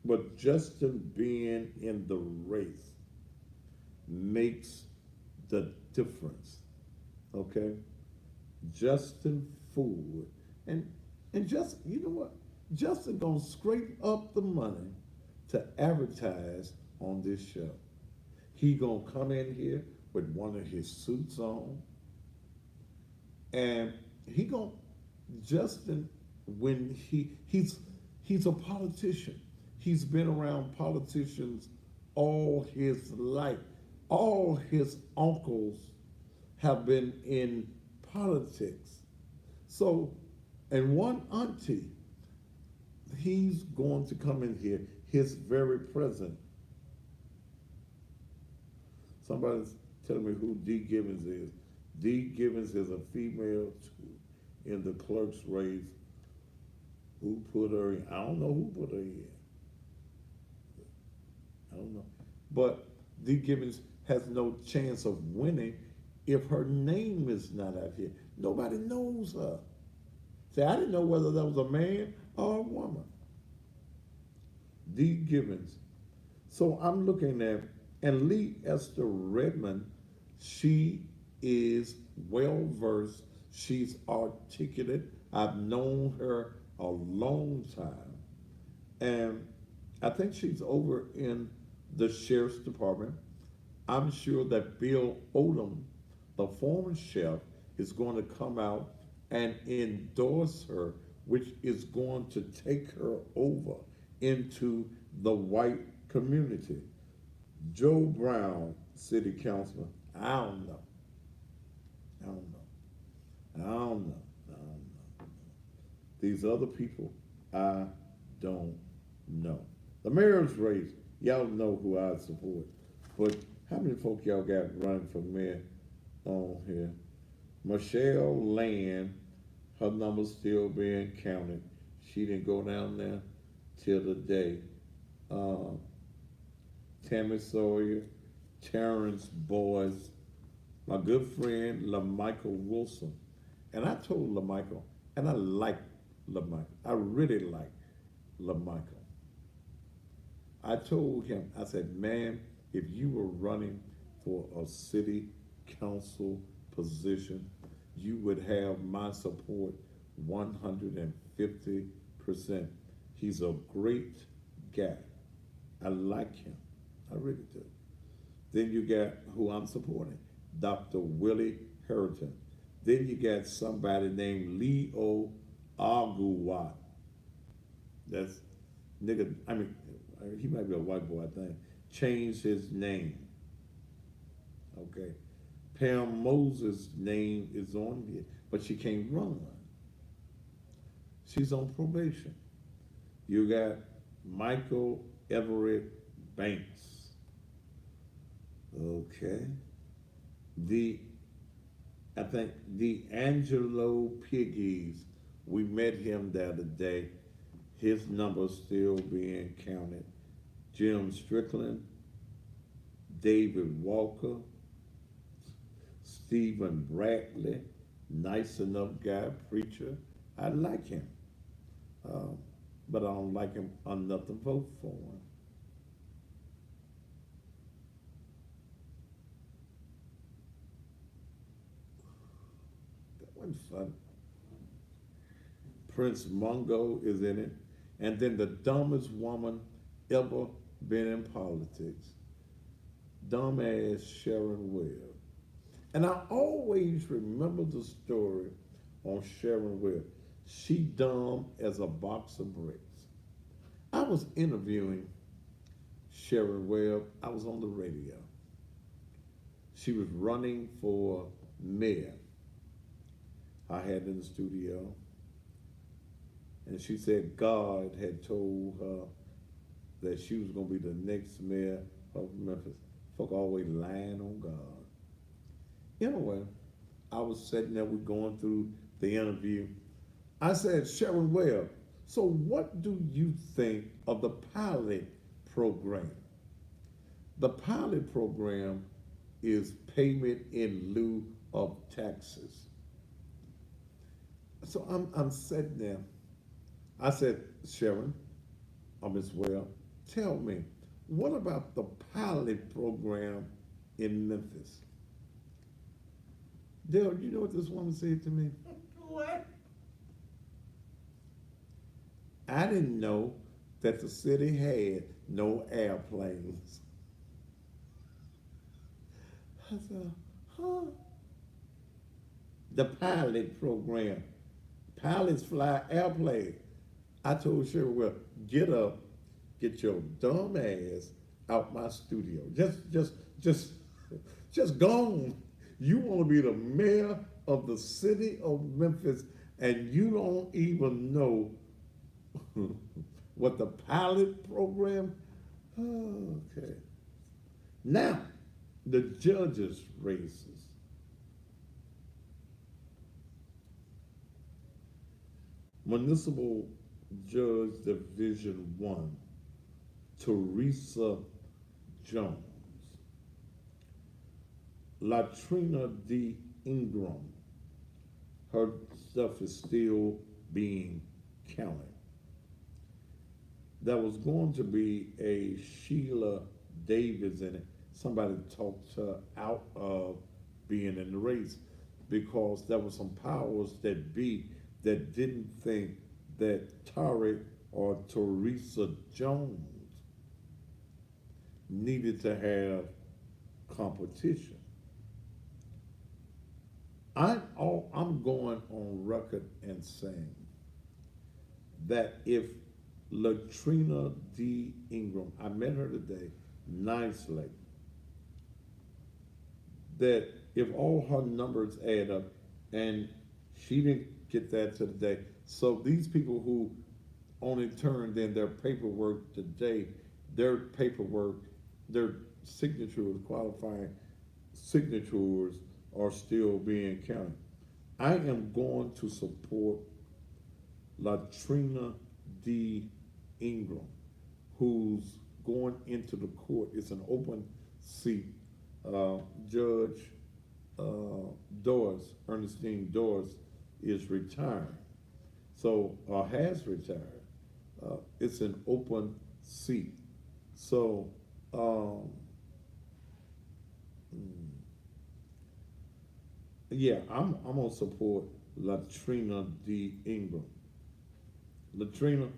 but Justin being in the race makes the difference, okay? Justin Ford, and just, you know what? Justin gonna scrape up the money to advertise on this show. He gonna come in here with one of his suits on, and he gonna, Justin, when he's a politician. He's been around politicians all his life. All his uncles have been in politics. So, and one auntie, he's going to come in here, his very present. Somebody's telling me who D. Gibbons is. D. Gibbons is a female in the clerk's race. Who put her in? I don't know who put her in. I don't know. But D. Gibbons has no chance of winning if her name is not out here. Nobody knows her. See, I didn't know whether that was a man or a woman. D. Gibbons. So I'm looking at, and Lee Esther Redmond, she is well versed. She's articulate. I've known her a long time. And I think she's over in the sheriff's department. I'm sure that Bill Odom, the former sheriff, is going to come out and endorse her, which is going to take her over into the white community. Joe Brown, city councilman, I don't know. I don't know. I don't know. I don't know. These other people, I don't know. The mayor's race, y'all know who I support. But how many folk y'all got running for mayor on here? Michelle Land, her number's still being counted. She didn't go down there till the day. Tammy Sawyer, Terrence Boyce, my good friend LaMichael Wilson. And I told LaMichael, and I like LaMichael. I really like LaMichael. I told him, I said, man, if you were running for a city council position, you would have my support 150%. He's a great guy. I like him. I really do. Then you got who I'm supporting, Dr. Willie Harrington. Then you got somebody named Leo Aguwat. That's nigga, I mean, he might be a white boy, I think. Changed his name. Okay. Pam Moses' name is on here, but she can't run. She's on probation. You got Michael Everett Banks. Okay. I think D'Angelo Piggies, we met him the other day. His number's still being counted. Jim Strickland, David Walker, Stephen Bradley, nice enough guy, preacher. I like him, but I don't like him enough to vote for him. That wasn't fun. Prince Mungo is in it, and then the dumbest woman ever been in politics, dumbass Sharon Webb. And I always remember the story on Sharon Webb. She dumb as a box of bricks. I was interviewing Sharon Webb. I was on the radio. She was running for mayor. I had in the studio. And she said God had told her that she was going to be the next mayor of Memphis. Folk always lying on God. Anyway, I was sitting there, we're going through the interview. I said, Sharon Webb, so what do you think of the pilot program? The pilot program is payment in lieu of taxes. So I'm sitting there. I said, Sharon, or Miss Webb, tell me, what about the pilot program in Memphis? Dale, you know what this woman said to me? What? I didn't know that the city had no airplanes. I said, huh? The pilot program. Pilots fly airplanes. I told Sherry, well, get up, get your dumb ass out my studio. Just gone. You want to be the mayor of the city of Memphis, and you don't even know what the pilot program. Okay. Now, the judges' races. Municipal Judge Division 1, Teresa Jones. Latrina D. Ingram, her stuff is still being counted. There was going to be a Sheila Davis in it. Somebody talked her out of being in the race because there were some powers that be that didn't think that Tariq or Teresa Jones needed to have competition. I'm going on record and saying that if Latrina D. Ingram, I met her today, nice lady, that if all her numbers add up, and she didn't get that to today, so these people who only turned in their paperwork today, their paperwork, their signatures, qualifying signatures are still being counted. I am going to support Latrina D. Ingram, who's going into the court. It's an open seat. Judge Doris, Ernestine Doris, is retiring. So, has retired. It's an open seat. So, yeah, I'm gonna support Latrina D. Ingram. Latrina,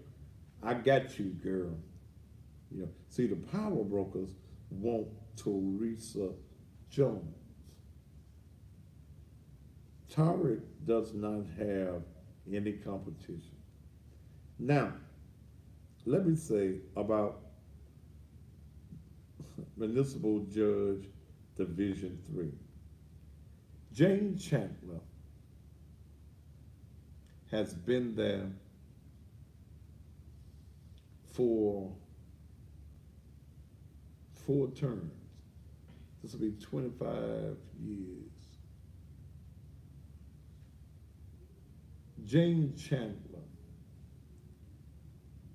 I got you, girl. You know, see, the power brokers want Teresa Jones. Tariq does not have any competition. Now, let me say about Municipal Judge Division 3. Jane Chandler has been there for 4 terms. This will be 25 years. Jane Chandler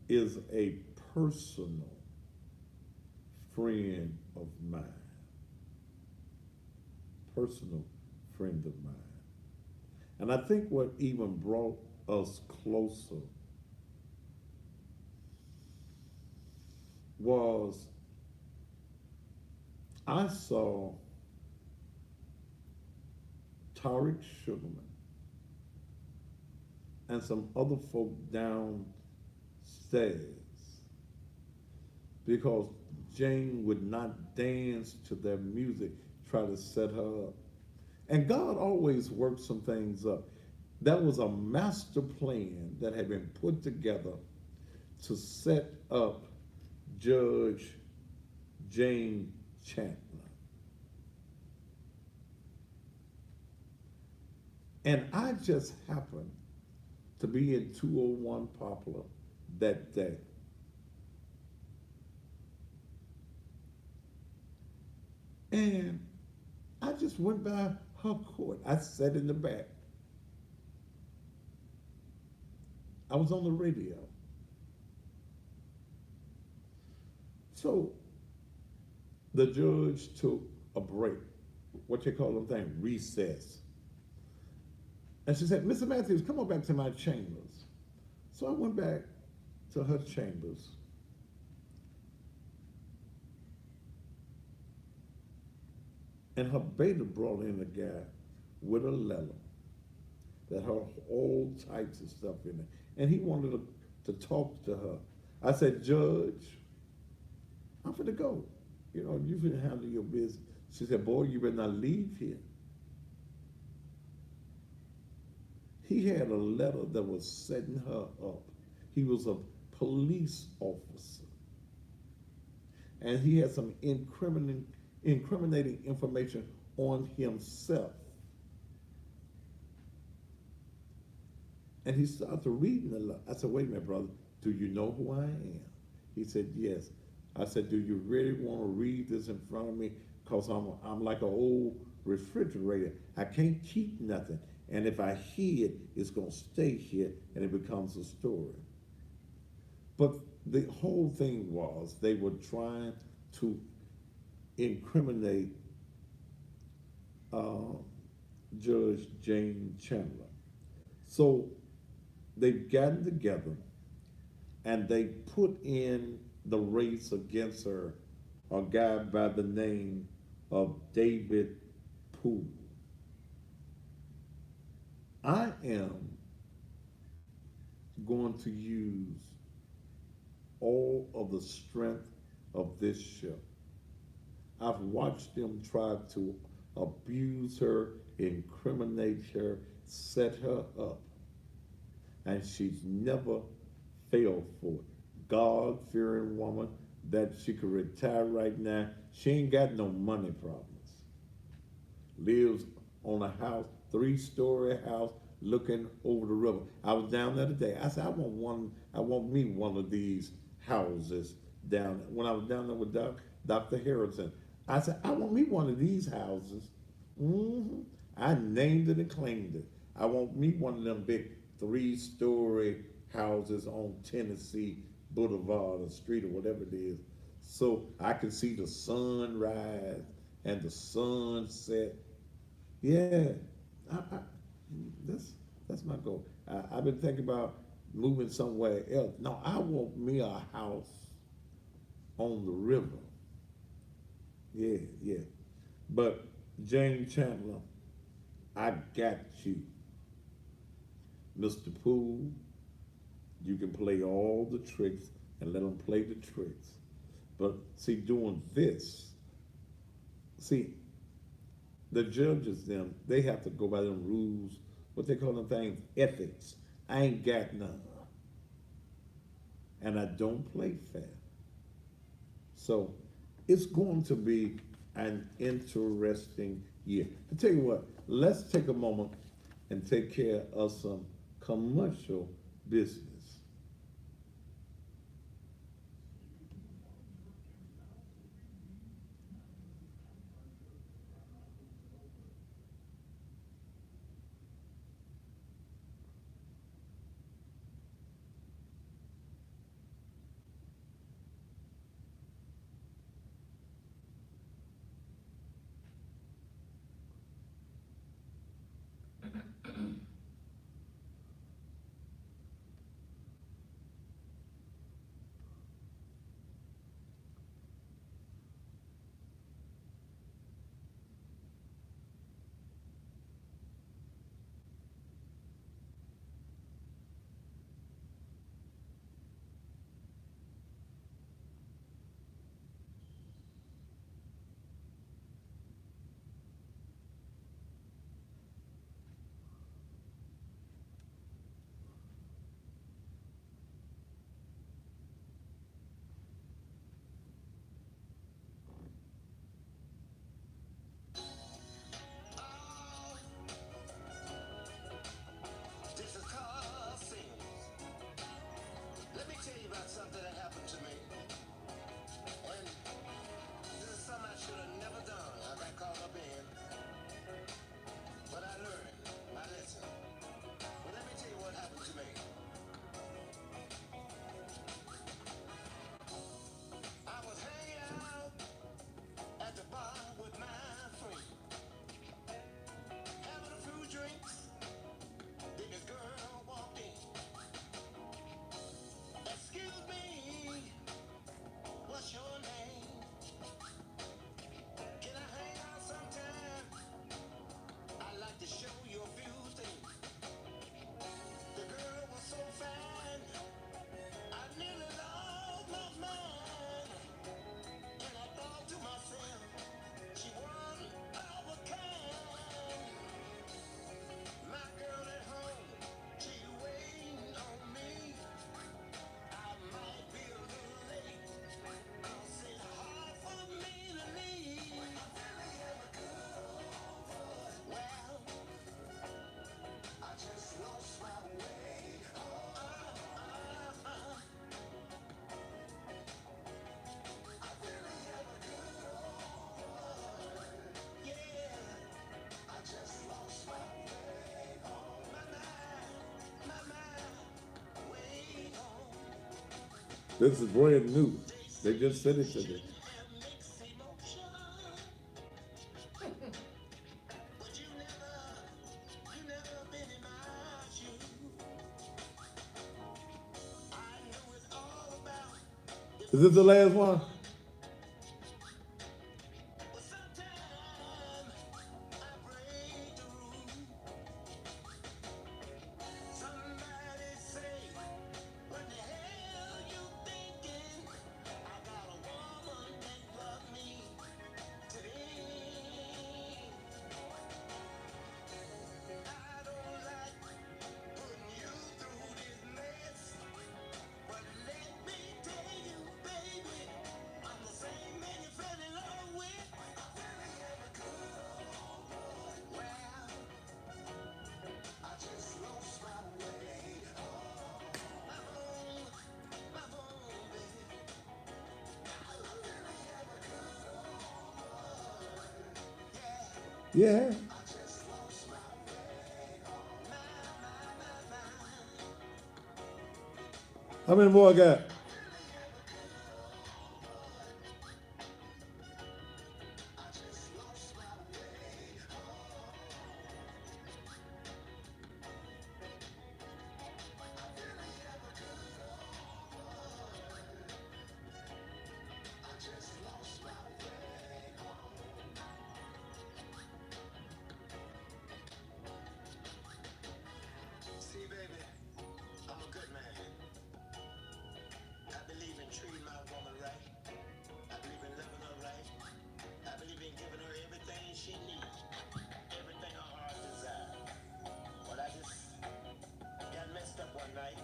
is a personal friend of mine. Personal friend of mine. And I think what even brought us closer was I saw Tariq Sugarman and some other folk downstairs because Jane would not dance to their music, try to set her up. And God always works some things up. That was a master plan that had been put together to set up Judge Jane Chandler. And I just happened to be in 201 Poplar that day. And I just went by her court. I sat in the back. I was on the radio. So the judge took a break, what they call them thing, recess. And she said, Mr. Matthews, come on back to my chambers. So I went back to her chambers. And her beta brought in a guy with a letter that had all types of stuff in it. And he wanted to talk to her. I said, Judge, I'm finna go. You know, you finna handle your business. She said, boy, you better not leave here. He had a letter that was setting her up. He was a police officer. And he had some incriminating information on himself. And he started reading the letter. I said, wait a minute, brother, do you know who I am? He said, yes. I said, do you really want to read this in front of me? Because I'm like an old refrigerator. I can't keep nothing. And if I hear it, it's going to stay here and it becomes a story. But the whole thing was they were trying to incriminate uh, Judge Jane Chandler. So they've gotten together and they put in the race against her a guy by the name of David Poole. I am going to use all of the strength of this show. I've watched them try to abuse her, incriminate her, set her up, and she's never failed for it. God fearing woman that she could retire right now. She ain't got no money problems. Lives on a house, 3-story house, looking over the river. I was down there today. I said, I want one. I want me one of these houses down. When I was down there with Dr. Harrison, I said, I want me one of these houses. hmm I named it and claimed it. I want me one of them big 3-story houses on Tennessee Boulevard or street or whatever it is, so I can see the sunrise and the sunset. Yeah, I, that's my goal. I've been thinking about moving somewhere else. No, I want me a house on the river. Yeah, yeah. But Jane Chandler, I got you. Mr. Poole, you can play all the tricks and let them play the tricks. But see, doing this, see, the judges, they have to go by them rules, what they call them things, ethics. I ain't got none. And I don't play fair. So it's going to be an interesting year. I tell you what, let's take a moment and take care of some commercial business. This is car sales. Let me tell you about something that happened to me. And this is something I should have never done. I got caught up in. But I learned my lesson. But let me tell you what happened to me. I was hanging out at the bar with my friend, having a few drinks. Then this girl walked in. Excuse me, what's your name? Can I hang out sometime? I'd like to show you a few things. The girl was so fine, I nearly lost my mind. And I thought to myself, she one of a kind. My girl at home, she waiting on me. I might be a little late, 'cause it's hard for me to leave. Well, I just lost my way. Yeah, I just lost my way. My mind, way home. This is brand new. They just sent it to me. Have mixed emotions. Is this the last one? Well, sometimes I break the rules. Somebody say, what the hell you thinking? I got a woman that love me today. I don't like putting you through this mess, but let me tell you, baby, I'm the same man you fell in love with. I really am a good old boy. Well, I just lost my way. My home, baby. I really am a good old boy. Yeah, Yeah. I just lost my way. My. How many more I got? I just lost my way. I just lost my way. See, baby, I'm a good man. I believe in treating my woman right. I believe in loving her right. I believe in giving her everything she needs, everything her heart desires. But I just got messed up one night,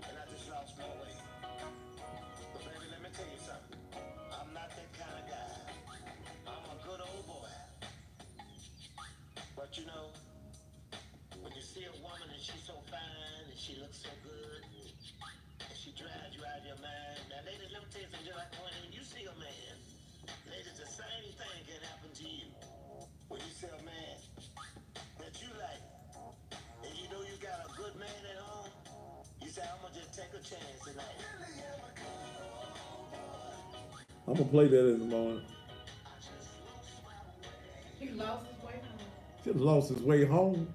and I just lost my way. But baby, let me tell you something. I'm not that kind of guy. I'm a good old boy. But you know, when you see a woman and she's so fine and she looks so good and she drives you out of your mind. Now, ladies, let me tell you something. Just like when you see a man, ladies, the same thing can happen to you. When you see a man that you like and you know you got a good man at home, you say, I'm gonna just take a chance tonight. I'm gonna play that in the morning. He lost his way home. Just lost his way home.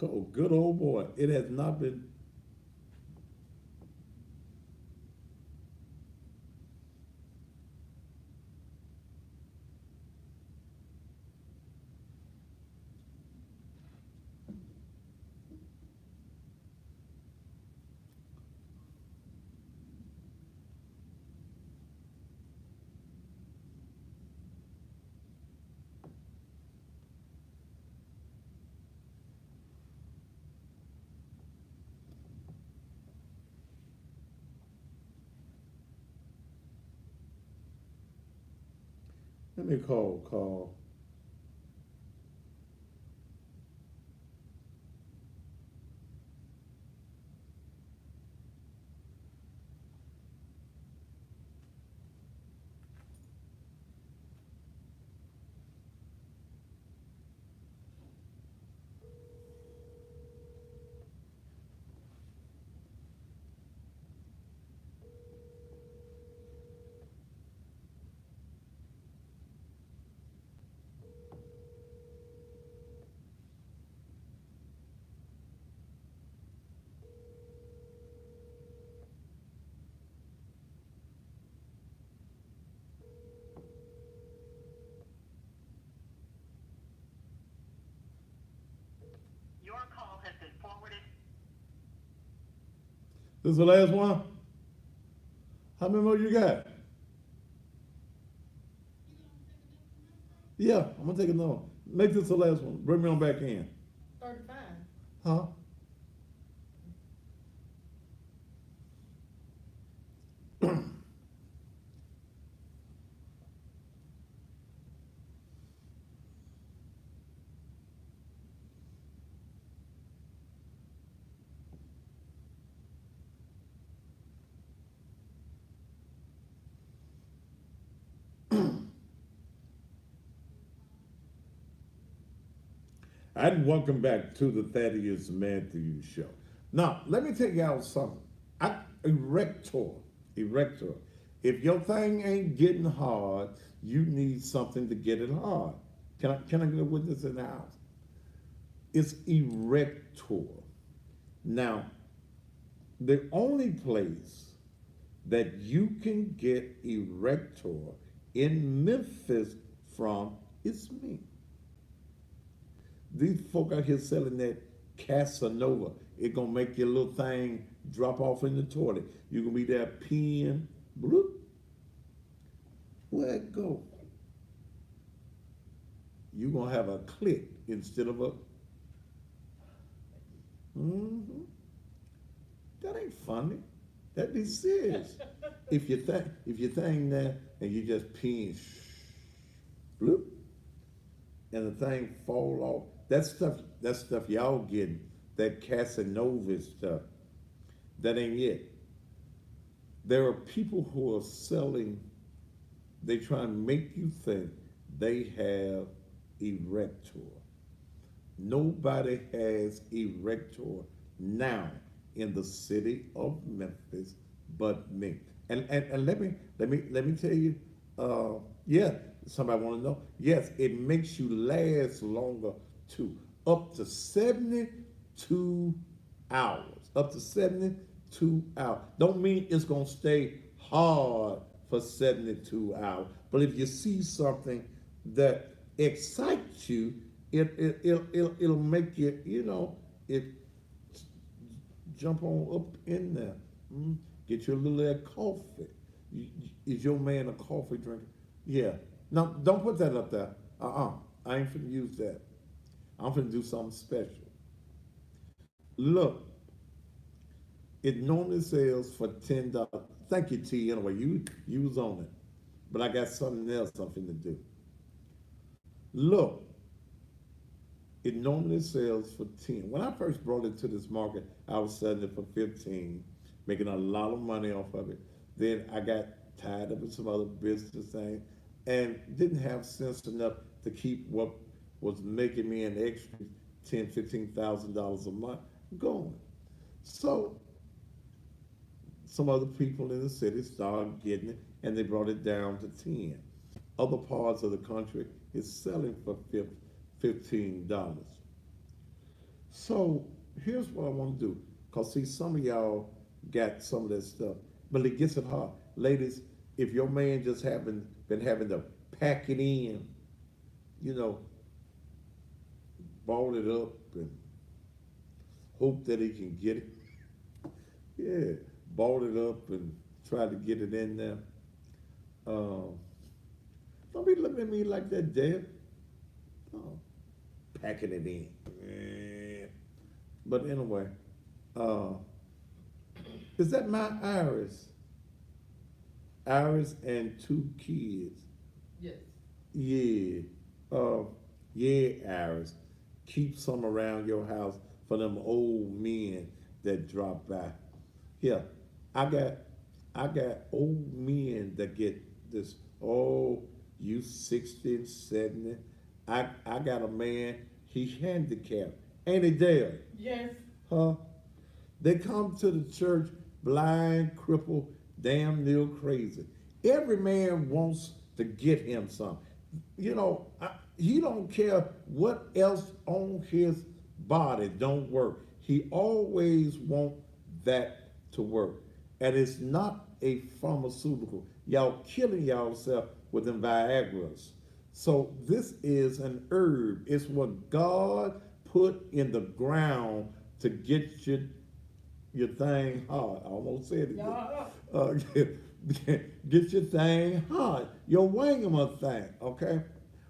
Oh, good old boy. It has not been. Let me call. Your call has been forwarded. This is the last one? How many more you got? Yeah, I'm gonna take another one. Make this the last one. Bring me on back in. 35. Huh? And welcome back to the Thaddeus Matthews Show. Now, let me tell y'all something. Erector. If your thing ain't getting hard, you need something to get it hard. Can I get a witness in the house? It's erector. Now, the only place that you can get erector in Memphis from is me. These folk out here selling that Casanova. It gonna make your little thing drop off in the toilet. You gonna be there peeing, bloop. Where it go? You gonna have a click instead of a. Mm-hmm. That ain't funny. That be serious. if you thing there and you just peeing, bloop, and the thing fall off. That stuff y'all getting, that Casanova stuff. That ain't it. There are people who are selling, they try and make you think they have erector. Nobody has erector now in the city of Memphis but me. And let me tell you, yeah, somebody want to know. Yes, it makes you last longer too. Up to 72 hours. Up to 72 hours. Don't mean it's gonna stay hard for 72 hours. But if you see something that excites you, it'll make you, it jump on up in there. Get you a little of that coffee. Is your man a coffee drinker? Yeah. Now, don't put that up there. I ain't finna use that. I'm finna do something special. Look, it normally sells for $10. Thank you, T. Anyway, you was on it. But I got something else I'm finna do. Look, it normally sells for 10. When I first brought it to this market, I was selling it for 15, making a lot of money off of it. Then I got tied up in some other business thing and didn't have sense enough to keep what was making me an extra $10,000, $15,000 a month going. So some other people in the city started getting it and they brought it down to 10. Other parts of the country is selling for $15. So here's what I want to do. Because see, some of y'all got some of that stuff, but it gets it hard. Ladies, if your man just been having to pack it in, ball it up and hope that he can get it. Yeah, ball it up and try to get it in there. Don't be looking at me like that, Dad. Oh, packing it in. But anyway, is that my Iris? Iris and 2 kids. Yes. Yeah. Yeah, Iris. Keep some around your house for them old men that drop by. Yeah, I got old men that get this, you 60 and 70. I got a man, he's handicapped. Ain't he, Dale? Yes. Huh? They come to the church blind, crippled, damn near crazy. Every man wants to get him some. He don't care what else on his body don't work. He always want that to work. And it's not a pharmaceutical. Y'all killing yourself with them Viagra's. So this is an herb. It's what God put in the ground to get your thing hard. I almost said it. Get your thing hard. Your wangama thing, okay?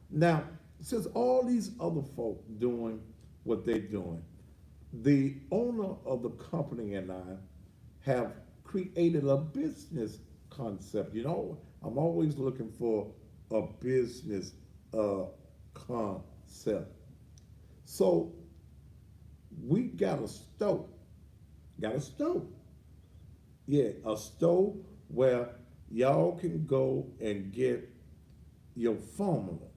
Now, since all these other folk doing what they're doing, the owner of the company and I have created a business concept. I'm always looking for a business concept. So we got a stove. Yeah, a stove where y'all can go and get your formula.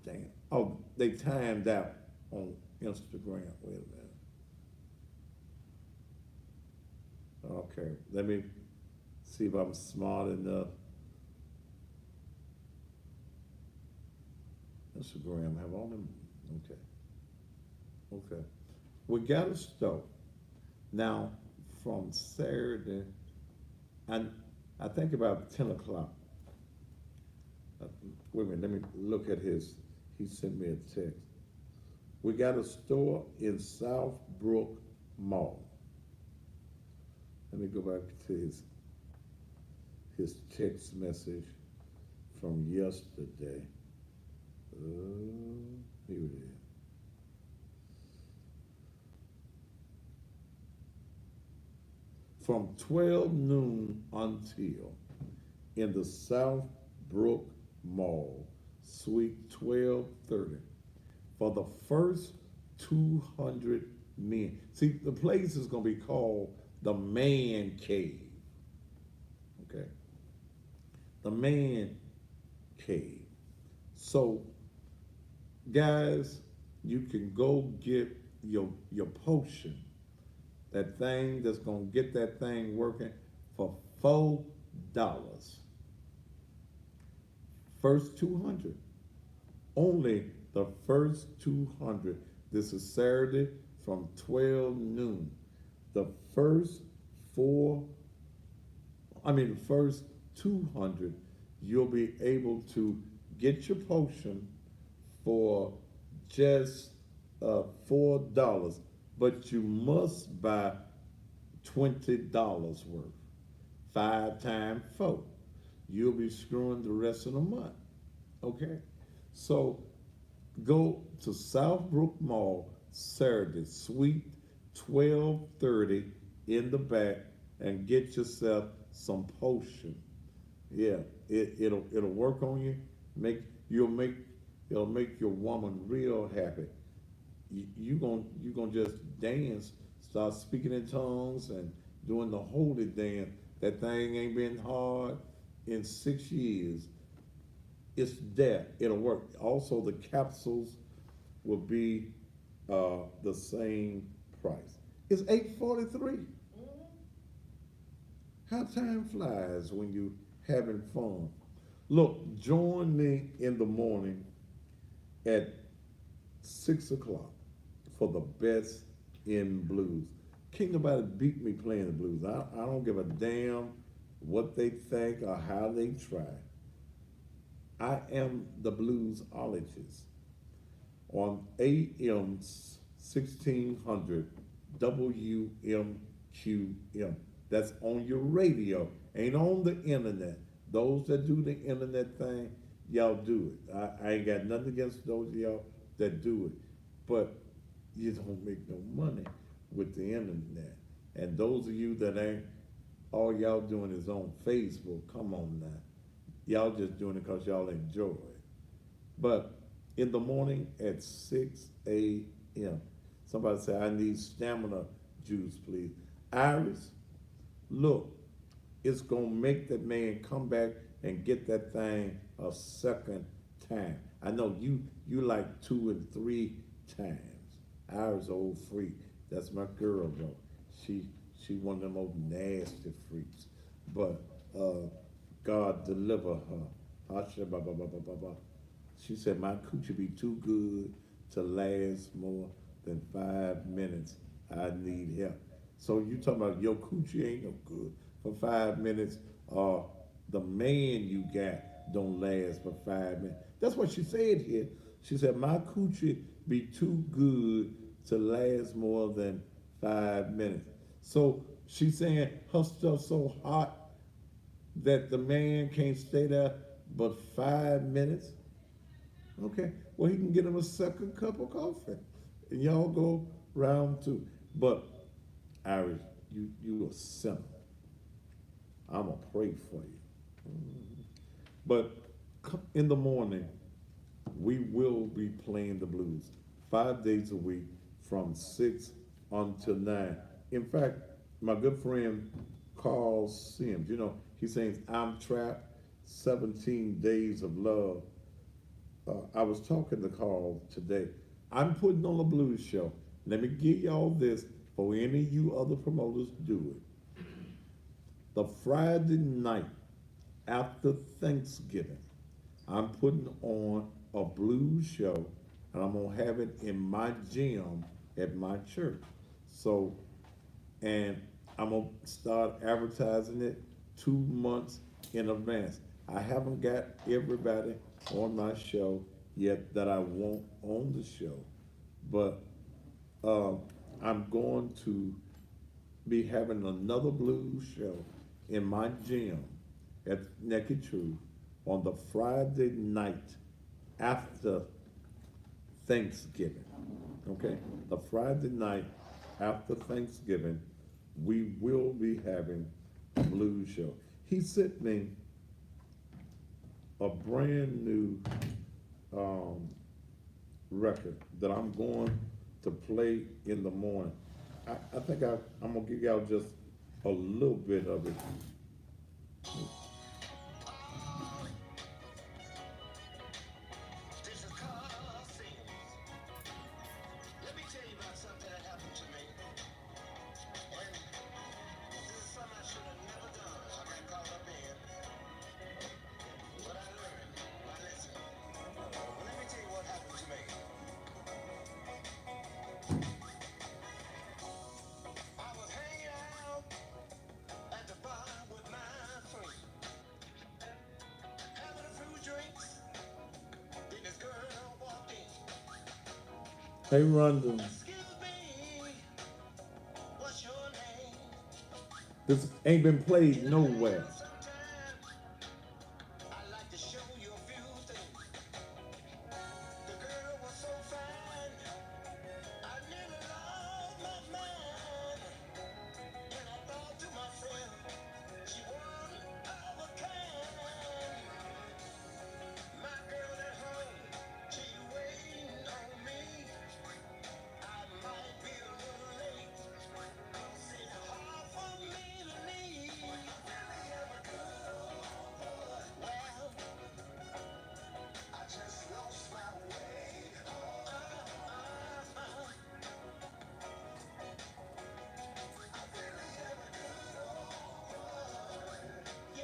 Damn. Oh, they timed out on Instagram. Wait a minute. Okay, let me see if I'm smart enough. Instagram have all them. Okay. Okay. We got a stove. Now, from Saturday, and I think about 10 o'clock. Uh, Wait a minute, let me look at he sent me a text. We got a store in Southbrook Mall. Let me go back to his text message from yesterday. Here it is. From 12 noon until in the Southbrook Mall, Suite 1230, for the first 200 men. See, the place is going to be called the Man Cave. Okay? The Man Cave. So, guys, you can go get your potion, that thing that's gonna get that thing working, for $4. First 200. Only the first 200. This is Saturday from 12 noon. The first the first 200, you'll be able to get your potion for just $4, but you must buy $20 worth. 5 times 4. You'll be screwing the rest of the month. Okay? So go to Southbrook Mall Saturday, Suite 1230 in the back, and get yourself some potion. Yeah, it'll work on you. It'll make your woman real happy. You gonna just dance, start speaking in tongues and doing the holy dance. That thing ain't been hard in 6 years. It's there. It'll work. Also, the capsules will be the same price. It's $8.43. How time flies when you having fun. Look, join me in the morning at 6 o'clock for the best in blues. Can't nobody beat me playing the blues. I don't give a damn what they think or how they try. I am the bluesologist on AM 1600 WMQM. That's on your radio, ain't on the internet. Those that do the internet thing, y'all do it. I ain't got nothing against those of y'all that do it, but you don't make no money with the internet. And those of you that ain't, all y'all doing is on Facebook. Come on now. Y'all just doing it because y'all enjoy it. But in the morning at 6 a.m., somebody say, I need stamina juice, please. Iris, look, it's going to make that man come back and get that thing a second time. I know you like 2 and 3 times. Iris, old freak. That's my girl, though. She one of them old nasty freaks. But God deliver her. She said, my coochie be too good to last more than 5 minutes. I need help. So you talking about your coochie ain't no good for 5 minutes, or the man you got don't last for 5 minutes. That's what she said here. She said, my coochie be too good to last more than 5 minutes. So she's saying her stuff's so hot that the man can't stay there but 5 minutes. Okay, well, he can get him a second cup of coffee, and y'all go round 2. But Iris, you a sinner. I'm gonna pray for you. But in the morning, we will be playing the blues 5 days a week from 6 until 9. In fact, my good friend Carl Sims, he sings I'm Trapped, 17 Days of Love. I was talking to Carl today. I'm putting on a blues show. Let me give y'all this for any of you other promoters do it. The Friday night after Thanksgiving, I'm putting on a blues show, and I'm gonna have it in my gym at my church. So, and I'm gonna start advertising it 2 months in advance. I haven't got everybody on my show yet that I want on the show, but uh, I'm going to be having another blues show in my gym at Naked Truth on the Friday night after Thanksgiving. Okay? The Friday night after Thanksgiving, we will be having a blues show. He sent me a brand new um, record that I'm going to play in the morning. I think I'm gonna give y'all just a little bit of it. This is cussing. Let me tell you about something that happened to me. And this is something I should have never done. I got caught up in. But I learned my lesson. Well, let me tell you what happened to me. I was hanging out at the bar with my friend, having a few drinks. Then this girl walked in. Hey, Rondon, Excuse me, what's your name? this ain't been played In the nowhere. hand sometimes, I like to show you a few things. The girl was so fine, I nearly lost my mind. And I thought to myself, she one of a kind. My girl at home, she waiting on me. I might be a little late, 'cause it's hard for me to leave. Really am a good old boy. Well, I just lost my way. I really am a good old boy. Yeah,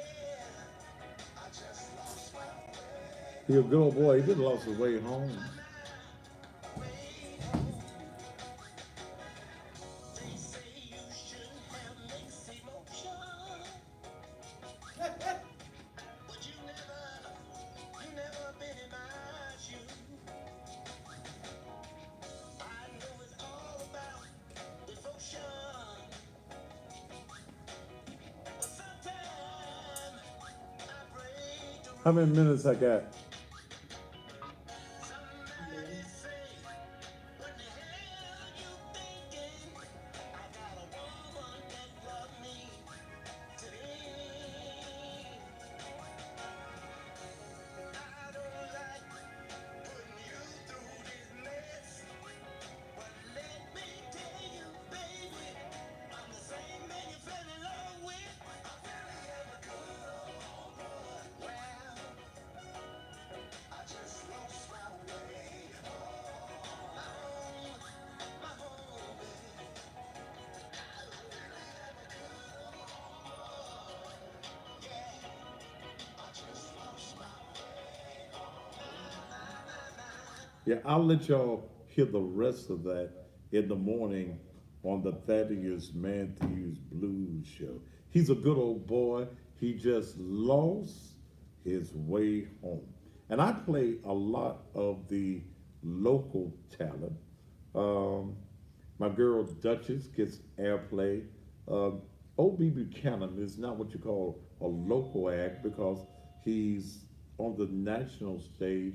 I just lost my way. He a good old boy. He just lost his way home. Way home. They say you shouldn't have mixed emotion, but you never been in my shoes. I know it's all about devotion, but sometimes I pray to How many minutes I got? somebody say, what the hell you thinking? I got a woman that loves me today. I don't like putting you through this mess, but let me tell you, baby, I'm the same man you fell in love with. I really am a good old boy. Well, I just lost my way. My home, my home, baby. I really am a good old boy. Yeah, I just lost my way. Yeah, I'll let y'all hear the rest of that in the morning on the Thaddeus Matthews Blues Show. He's a good old boy. He just lost his way home. And I play a lot of the local talent. Um, my girl Duchess gets airplay. O.B. Buchanan is not what you call a local act because he's on the national stage.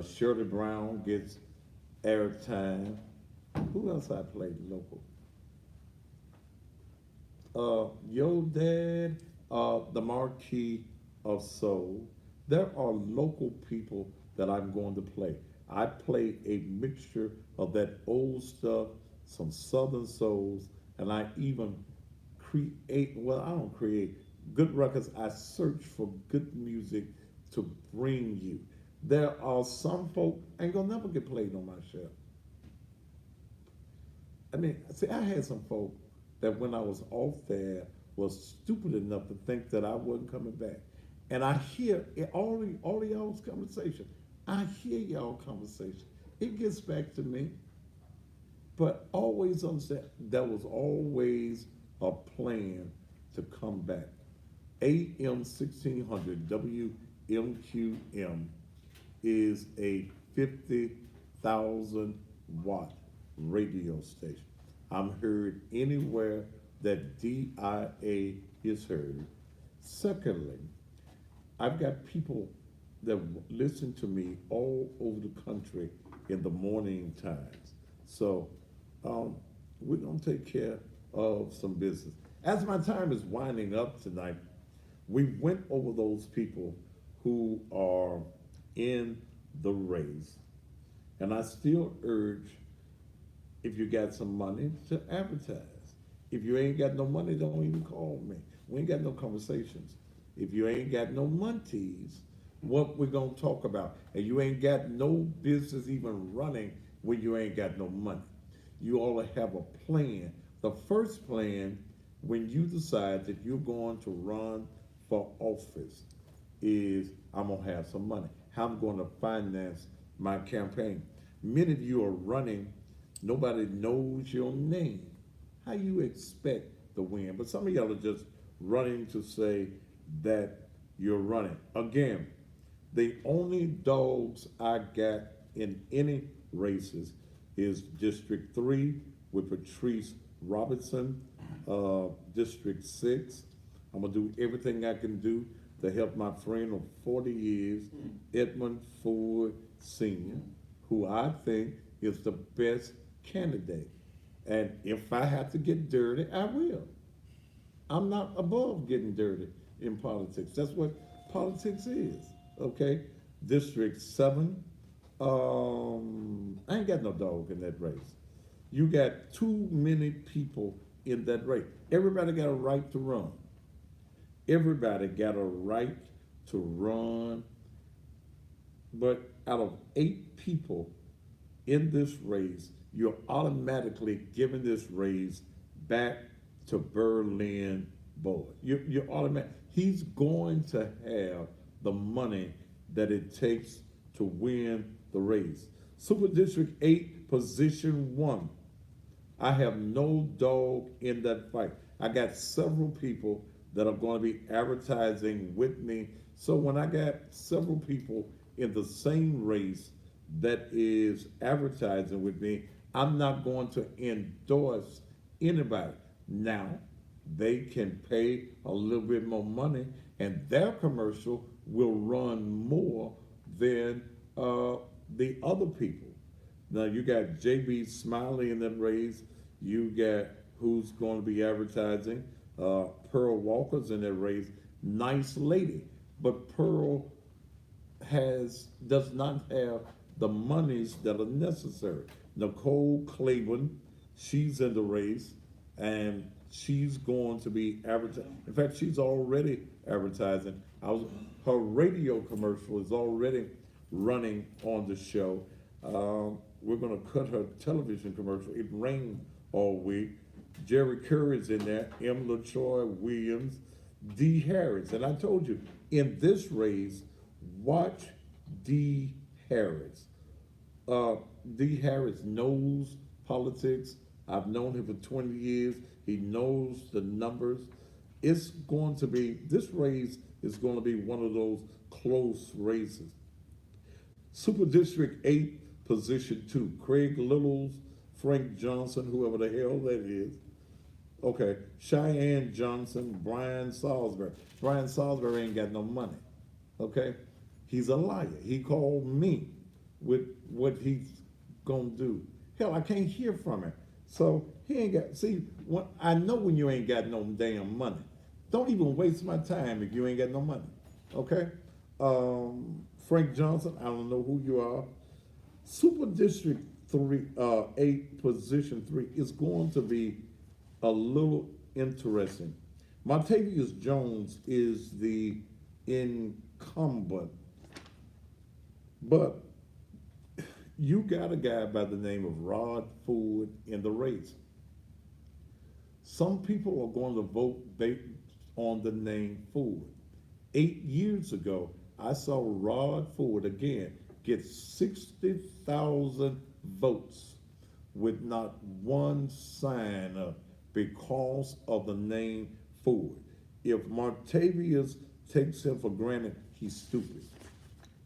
Shirley Brown gets airtime. Who else I played local? Yo Dad, the Marquis of Soul. There are local people that I'm going to play. I play a mixture of that old stuff, some Southern souls, and I even create, well, I don't create good records. I search for good music to bring you. There are some folk ain't gonna never get played on my show. I mean, see, I had some folk that when I was off there was stupid enough to think that I wasn't coming back. And I hear all of y'all's conversation. I hear y'all conversation. It gets back to me. But always understand, there was always a plan to come back. AM 1600 WMQM is a 50,000 watt radio station. I'm heard anywhere that DIA is heard. Secondly, I've got people that listen to me all over the country in the morning times. So um, we're going to take care of some business. As my time is winding up tonight, we went over those people who are in the race. And I still urge, if you got some money, to advertise. If you ain't got no money, don't even call me. We ain't got no conversations. If you ain't got no montees, what we gonna talk about? And you ain't got no business even running when you ain't got no money. You ought to have a plan. The first plan, when you decide that you're going to run for office, is I'm gonna have some money. How I'm gonna finance my campaign. Many of you are running, nobody knows your name. How you expect to win? But some of y'all are just running to say that you're running. Again, the only dogs I got in any races is District 3 with Patrice Robinson, District 6. I'm gonna do everything I can do to help my friend of 40 years, Edmund Ford Sr., who I think is the best candidate. And if I have to get dirty, I will. I'm not above getting dirty in politics. That's what politics is, okay? District 7, I ain't got no dog in that race. You got too many people in that race. Everybody got a right to run. Everybody got a right to run, but out of 8 people in this race, you're automatically giving this race back to Berlin Boyd. You're automatic. He's going to have the money that it takes to win the race. Super District 8, Position 1. I have no dog in that fight. I got several people that are going to be advertising with me. So when I got several people in the same race that is advertising with me, I'm not going to endorse anybody. Now, they can pay a little bit more money and their commercial will run more than the other people. Now, you got JB Smiley in that race. You got who's going to be advertising. Pearl Walker's in that race. Nice lady. But Pearl does not have the monies that are necessary. Nicole Claiborne, she's in the race, and she's going to be advertising. In fact, she's already advertising. Her radio commercial is already running on the show. We're going to cut her television commercial. It rained all week. Jerry Curry's in there, M. LaTroy Williams, D. Harris. And I told you, in this race, watch D. Harris. D. Harris knows politics. I've known him for 20 years. He knows the numbers. This race is going to be one of those close races. Super District 8, Position 2, Craig Littles, Frank Johnson, whoever the hell that is. Okay, Cheyenne Johnson, Brian Salisbury. Brian Salisbury ain't got no money, okay? He's a liar. He called me with what he's gonna do. Hell, I can't hear from him. So he ain't got, I know when you ain't got no damn money. Don't even waste my time if you ain't got no money, okay? Frank Johnson, I don't know who you are. Super District 8, Position 3 is going to be a little interesting. Montavious Jones is the incumbent, but you got a guy by the name of Rod Ford in the race. Some people are going to vote based on the name Ford. 8 years ago, I saw Rod Ford again get 60,000 votes with not one sign up because of the name Ford. If Martavius takes him for granted, he's stupid.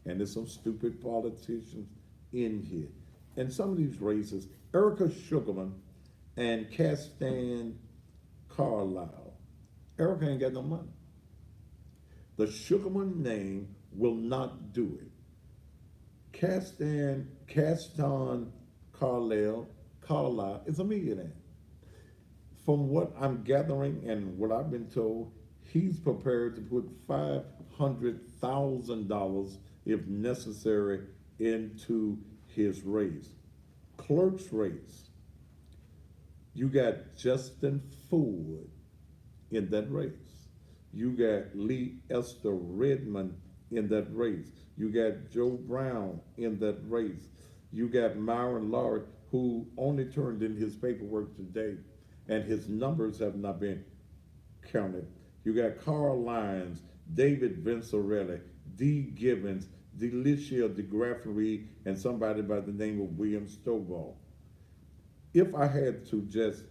And there's some stupid politicians in here. And some of these races, Erica Sugarman and Castan Carlisle. Erica ain't got no money. The Sugarman name will not do it. Castan Carlisle is a millionaire. From what I'm gathering and what I've been told, he's prepared to put $500,000 if necessary into his race. Clerk's race. You got Justin Ford in that race. You got Lee Esther Redmond in that race. You got Joe Brown in that race. You got Myron Laurie, who only turned in his paperwork today, and his numbers have not been counted. You got Carl Lyons, David Vincerelli, Dee Gibbons, Delicia DeGraffery, and somebody by the name of William Stovall. If I had to just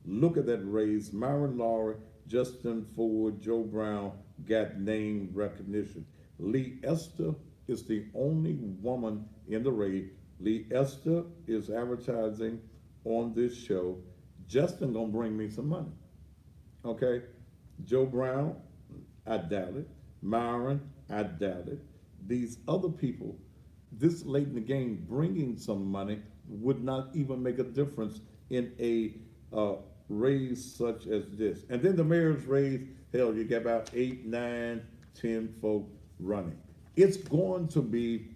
look at that race, Myron Laurie, Justin Ford, Joe Brown got name recognition. Lee Esther is the only woman in the race. Lee Esther is advertising on this show. Justin gonna bring me some money. Okay? Joe Brown, I doubt it. Myron, I doubt it. These other people, this late in the game, bringing some money would not even make a difference in a raise such as this. And then the mayor's raise, hell, you got about 8, 9, 10 folk running. It's going to be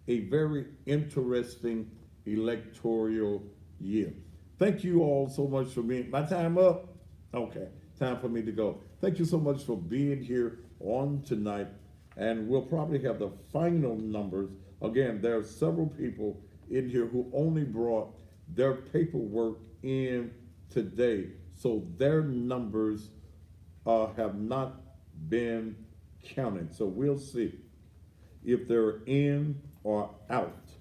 a very interesting electoral year. Thank you all so much for being, my time up? Okay, time for me to go. Thank you so much for being here on tonight, and we'll probably have the final numbers. Again, there are several people in here who only brought their paperwork in today, so their numbers have not been counted. So we'll see if they're in or out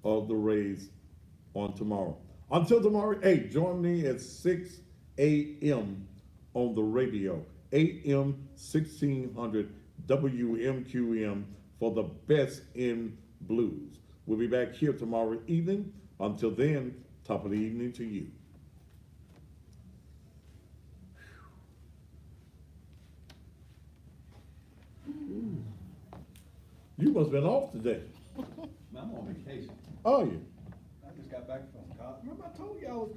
of the race on tomorrow. Until tomorrow, hey, join me at 6 a.m. on the radio, AM 1600 WMQM for the best in blues. We'll be back here tomorrow evening. Until then, top of the evening to you. You must have been off today. I'm on vacation. Are you? I just got back from college. Remember I told you I was